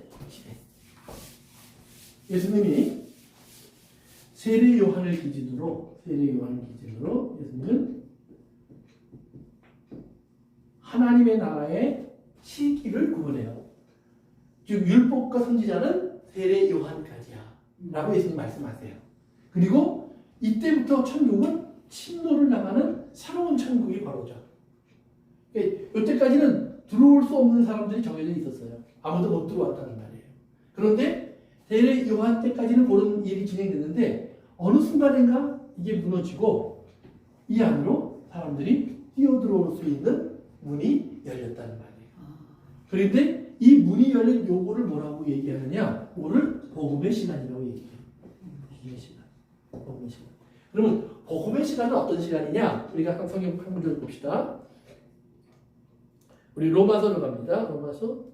예수님이 세례 요한을 기준으로 예수님은 하나님의 나라의 시기를 구분해요. 즉 율법과 선지자는 세례 요한까지야 라고 예수님 말씀하세요. 그리고 이때부터 천국은 침노를 당하는 새로운 천국이 벌어져. 이때까지는 들어올 수 없는 사람들이 정해져 있었어요. 아무도 못 들어왔다는 말이에요. 그런데 세례 요한 때까지는 그런 일이 진행됐는데 어느 순간인가 이게 무너지고 이 안으로 사람들이 뛰어들어올 수 있는 문이 열렸다는 말이에요. 그런데 이 문이 열린 요거를 뭐라고 얘기하느냐? 오늘 복음의 시간이라고 얘기해요. 복음의 시간. 그러면 복음의 시간은 어떤 시간이냐? 우리가 성경 한 문절 봅시다. 우리 로마서로 갑니다. 로마서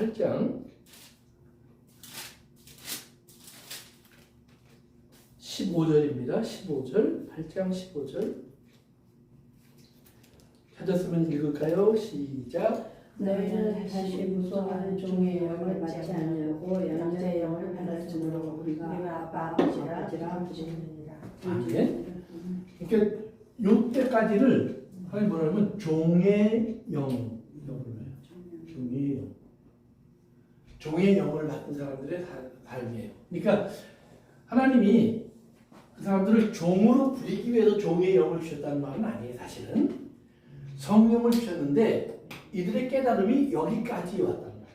8장 15절입니다. 15절, 8장 15절. 찾았으면 읽을까요? 시작. 너희는 다시 무서워하는 종의 영을 받지 않으려고 양자의 영을 받았으므로 우리가 아버지라 부르느니라. 아멘. 그러니까 요때까지를 하나님 뭐라면 종의 영. 종의 영. 종의 영을 받은 사람들의 삶이에요. 그러니까 하나님이 그 사람들을 종으로 부리기 위해서 종의 영을 주셨다는 말은 아니에요. 사실은 성령을 주셨는데 이들의 깨달음이 여기까지 왔단 말이에요.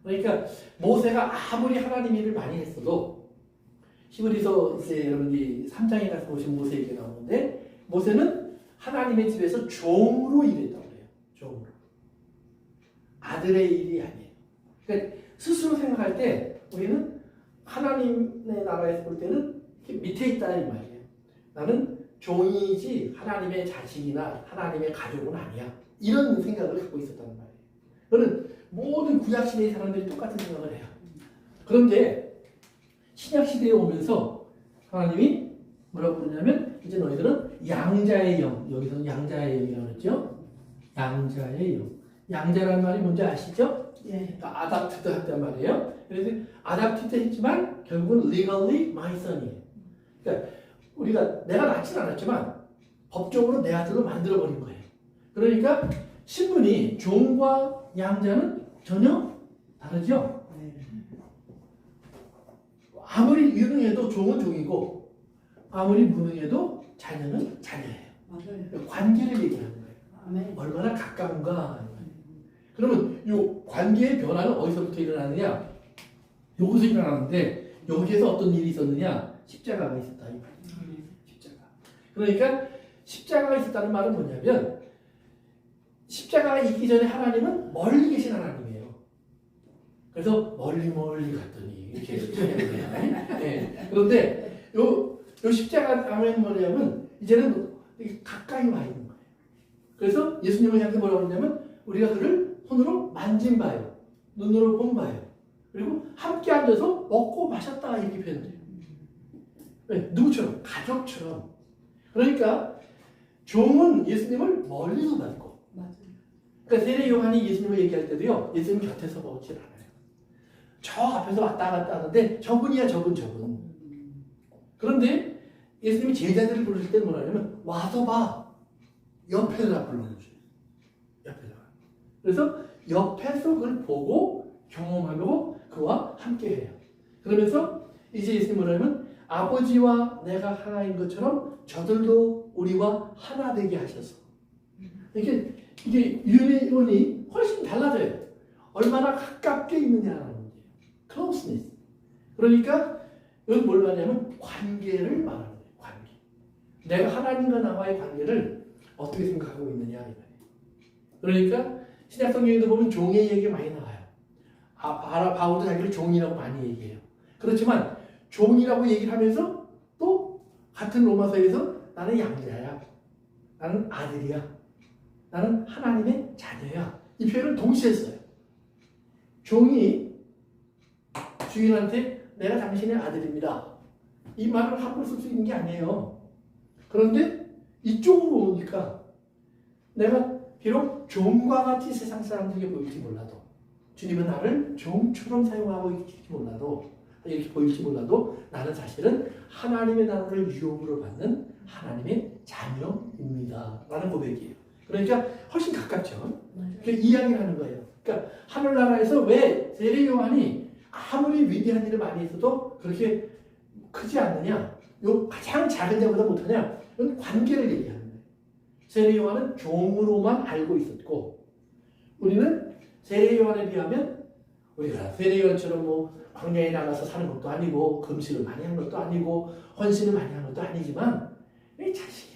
그러니까 모세가 아무리 하나님 일을 많이 했어도 히브리서 이제 여러분들이 3장에 가서 보시면 모세 얘기 나오는데 모세는 하나님의 집에서 종으로 일했다고 그래요. 종으로. 아들의 일이 아니에요. 그러니까 스스로 생각할 때 우리는 하나님의 나라에서 볼 때는 밑에 있다 이 말이에요. 나는 종이지 하나님의 자식이나 하나님의 가족은 아니야. 이런 생각을 갖고 있었단 말이에요. 그는 모든 구약시대의 사람들이 똑같은 생각을 해요. 그런데 신약시대에 오면서 하나님이 뭐라고 그러냐면 이제 너희들은 양자의 영, 여기서는 양자의 영이라고 그랬죠? 양자의 영. 양자라는 말이 뭔지 아시죠? 예. 아답티드 했단 말이에요. 그래서 아답티드 했지만 결국은 legally my son이에요. 그러니까 우리가 내가 낳지는 않았지만 법적으로 내 아들로 만들어버린 거예요. 그러니까 신분이 종과 양자는 전혀 다르죠? 아무리 유능해도 종은 종이고 아무리 무능해도 자녀는 자녀예요. 맞아요. 관계를 얘기하는 거예요. 아멘. 얼마나 가까운가. 그러면 이 관계의 변화는 어디서부터 일어나느냐? 여기서 일어나는데 여기에서 어떤 일이 있었느냐? 십자가가 있었다. 이 말이에요. 십자가. 그러니까 십자가가 있었다는 말은 뭐냐면 십자가가 있기 전에 하나님은 멀리 계신 하나님이에요. 그래서 멀리 갔더니 이렇게 찬양해요. 네. 그런데 요 십자가 하면 뭐냐면 이제는 가까이 와 있는 거예요. 그래서 예수님을 향해서 뭐라고 했냐면 우리가 그를 손으로 만진 바요. 눈으로 본 바요. 그리고 함께 앉아서 먹고 마셨다 이렇게 표현돼요. 네, 누구처럼? 가족처럼. 그러니까 종은 예수님을 멀리서 봤고 맞아요. 그러니까 세례 요한이 예수님을 얘기할 때도요. 예수님 곁에서 보질 않아요. 저 앞에서 왔다 갔다 하는데 저분이야 저분. 그런데 예수님이 제자들을 부르실 때는 뭐라 하냐면 와서 봐. 옆에다 불러주세요. 옆에다가. 그래서 옆에서 그걸 보고 경험하고 그와 함께해요. 그러면서 이제 예수님이 뭐라 하면 아버지와 내가 하나인 것처럼 저들도 우리와 하나 되게 하셔서 이게 유언이 훨씬 달라져요. 얼마나 가깝게 있느냐는 문제예요. closeness. 그러니까 여기 뭘 말하냐면 관계를 말하는 거예요. 관계. 내가 하나님과 나와의 관계를 어떻게 생각하고 있느냐 이 말이에요. 그러니까 신약 성경에도 보면 종의 얘기 많이 나와요. 바울도 자기를 종이라고 많이 얘기해요. 그렇지만 종이라고 얘기를 하면서 또 같은 로마서에서 나는 양자야. 나는 아들이야. 나는 하나님의 자녀야. 이 표현을 동시에 써요. 종이 주인한테 내가 당신의 아들입니다. 이 말을 함부로 쓸 수 있는 게 아니에요. 그런데 이쪽으로 오니까 내가 비록 종과 같이 세상 사람들에게 보일지 몰라도 주님은 나를 종처럼 사용하고 있을지 몰라도 이렇게 보일지 몰라도 나는 사실은 하나님의 나라를 유업으로 받는 하나님의 자녀입니다. 라는 고백이에요. 그러니까 훨씬 가깝죠. 그 이야기를 하는 거예요. 그러니까 하늘나라에서 왜 세례 요한이 아무리 위대한 일을 많이 했어도 그렇게 크지 않느냐? 요 가장 작은 자보다 못하냐? 이건 관계를 얘기하는 거예요. 세례 요한은 종으로만 알고 있었고 우리는 세례 요한에 비하면 우리가 세례 요한처럼 뭐 광야에 나가서 사는 것도 아니고 금식을 많이 한 것도 아니고 헌신을 많이 한 것도 아니지만 이 자식이야.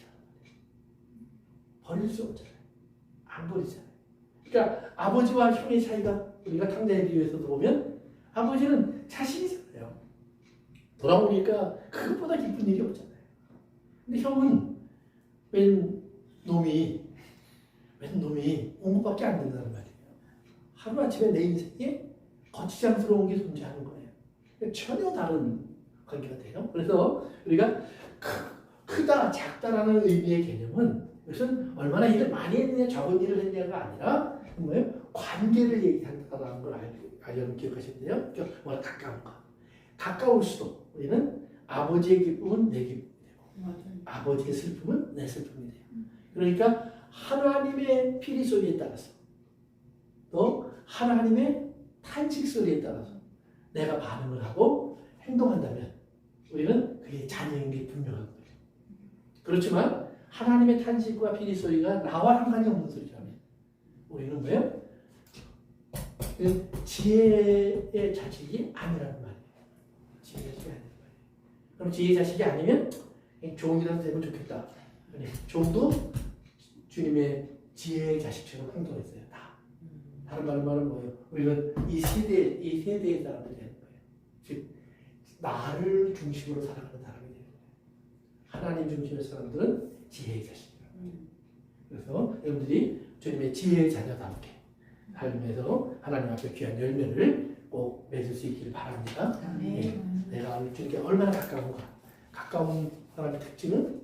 버릴 수 없잖아요. 안 버리잖아요. 그러니까 아버지와 형의 차이가 우리가 탕자에 비유해서도 보면 아버지는 자식이잖아요. 돌아오니까 그것보다 기쁜 일이 없잖아요. 근데 형은 웬 놈이 온 것밖에 안 된다는 말이에요. 하루아침에 내 인생에 거치장스러운 게 존재하는 거예요. 전혀 다른 관계가 돼요. 그래서 우리가 크다, 작다라는 의미의 개념은 이것은 얼마나 일을 많이 했느냐, 적은 일을 했냐가 아니라 뭐예요? 관계를 얘기한다는 걸 알려면 기억하시면 돼요. 그러니까 뭐가 가까운가. 가까울수록 우리는 아버지의 기쁨은 내 기쁨이 되고 아버지의 슬픔은 내 슬픔이 돼요. 그러니까 하나님의 피리 소리에 따라서 또 하나님의 탄식 소리에 따라서 내가 반응을 하고 행동한다면 우리는 그게 자녀인 게 분명한 거예요. 그렇지만 하나님의 탄식과 피리 소리가 나와 상관이 없는 소리라면 우리는 뭐예요? 지혜의 자식이 아니라는 말이에요. 지혜의 자식이 아니라는 말이에요. 그럼 지혜의 자식이 아니면 종이라도 되면 좋겠다. 종도 주님의 지혜의 자식처럼 행동했어요. 다. 다른 말은 뭐예요? 우리는 이 세대의 사람들이 되는 거예요. 즉 나를 중심으로 살아가는 사람이 되는 거예요. 하나님 중심의 사람들은 지혜의 자식이에요. 그래서 여러분들이 주님의 지혜의 자녀답게 삶에서 하나님 앞에 귀한 열매를 꼭 맺을 수 있기를 바랍니다. 네. 내가 주님께 얼마나 가까운가. 가까운 사람의 특징은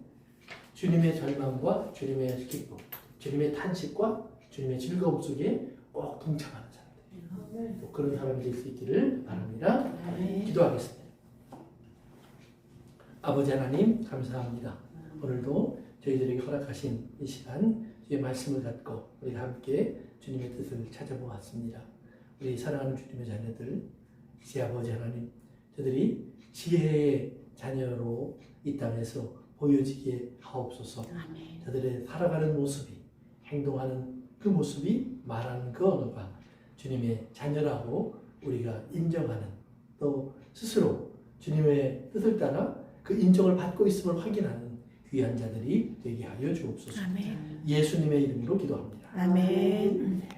주님의 절망과 주님의 기쁨, 주님의 탄식과 주님의 즐거움 속에 꼭 동참하는 사람들. 그런 사람이 될 수 있기를 바랍니다. 기도하겠습니다. 아버지 하나님 감사합니다. 오늘도 저희들에게 허락하신 이 시간 주의 말씀을 갖고 우리가 함께 주님의 뜻을 찾아보았습니다. 우리 사랑하는 주님의 자녀들 이제 아버지 하나님, 저들이 지혜의 자녀로 이 땅에서 보여지게 하옵소서. 아멘. 저들의 살아가는 모습이, 행동하는 그 모습이, 말하는 그 언어가 주님의 자녀라고 우리가 인정하는, 또 스스로 주님의 뜻을 따라 그 인정을 받고 있음을 확인하는 귀한 자들이 되게 하여 주옵소서. 아멘. 예수님의 이름으로 기도합니다. 아멘.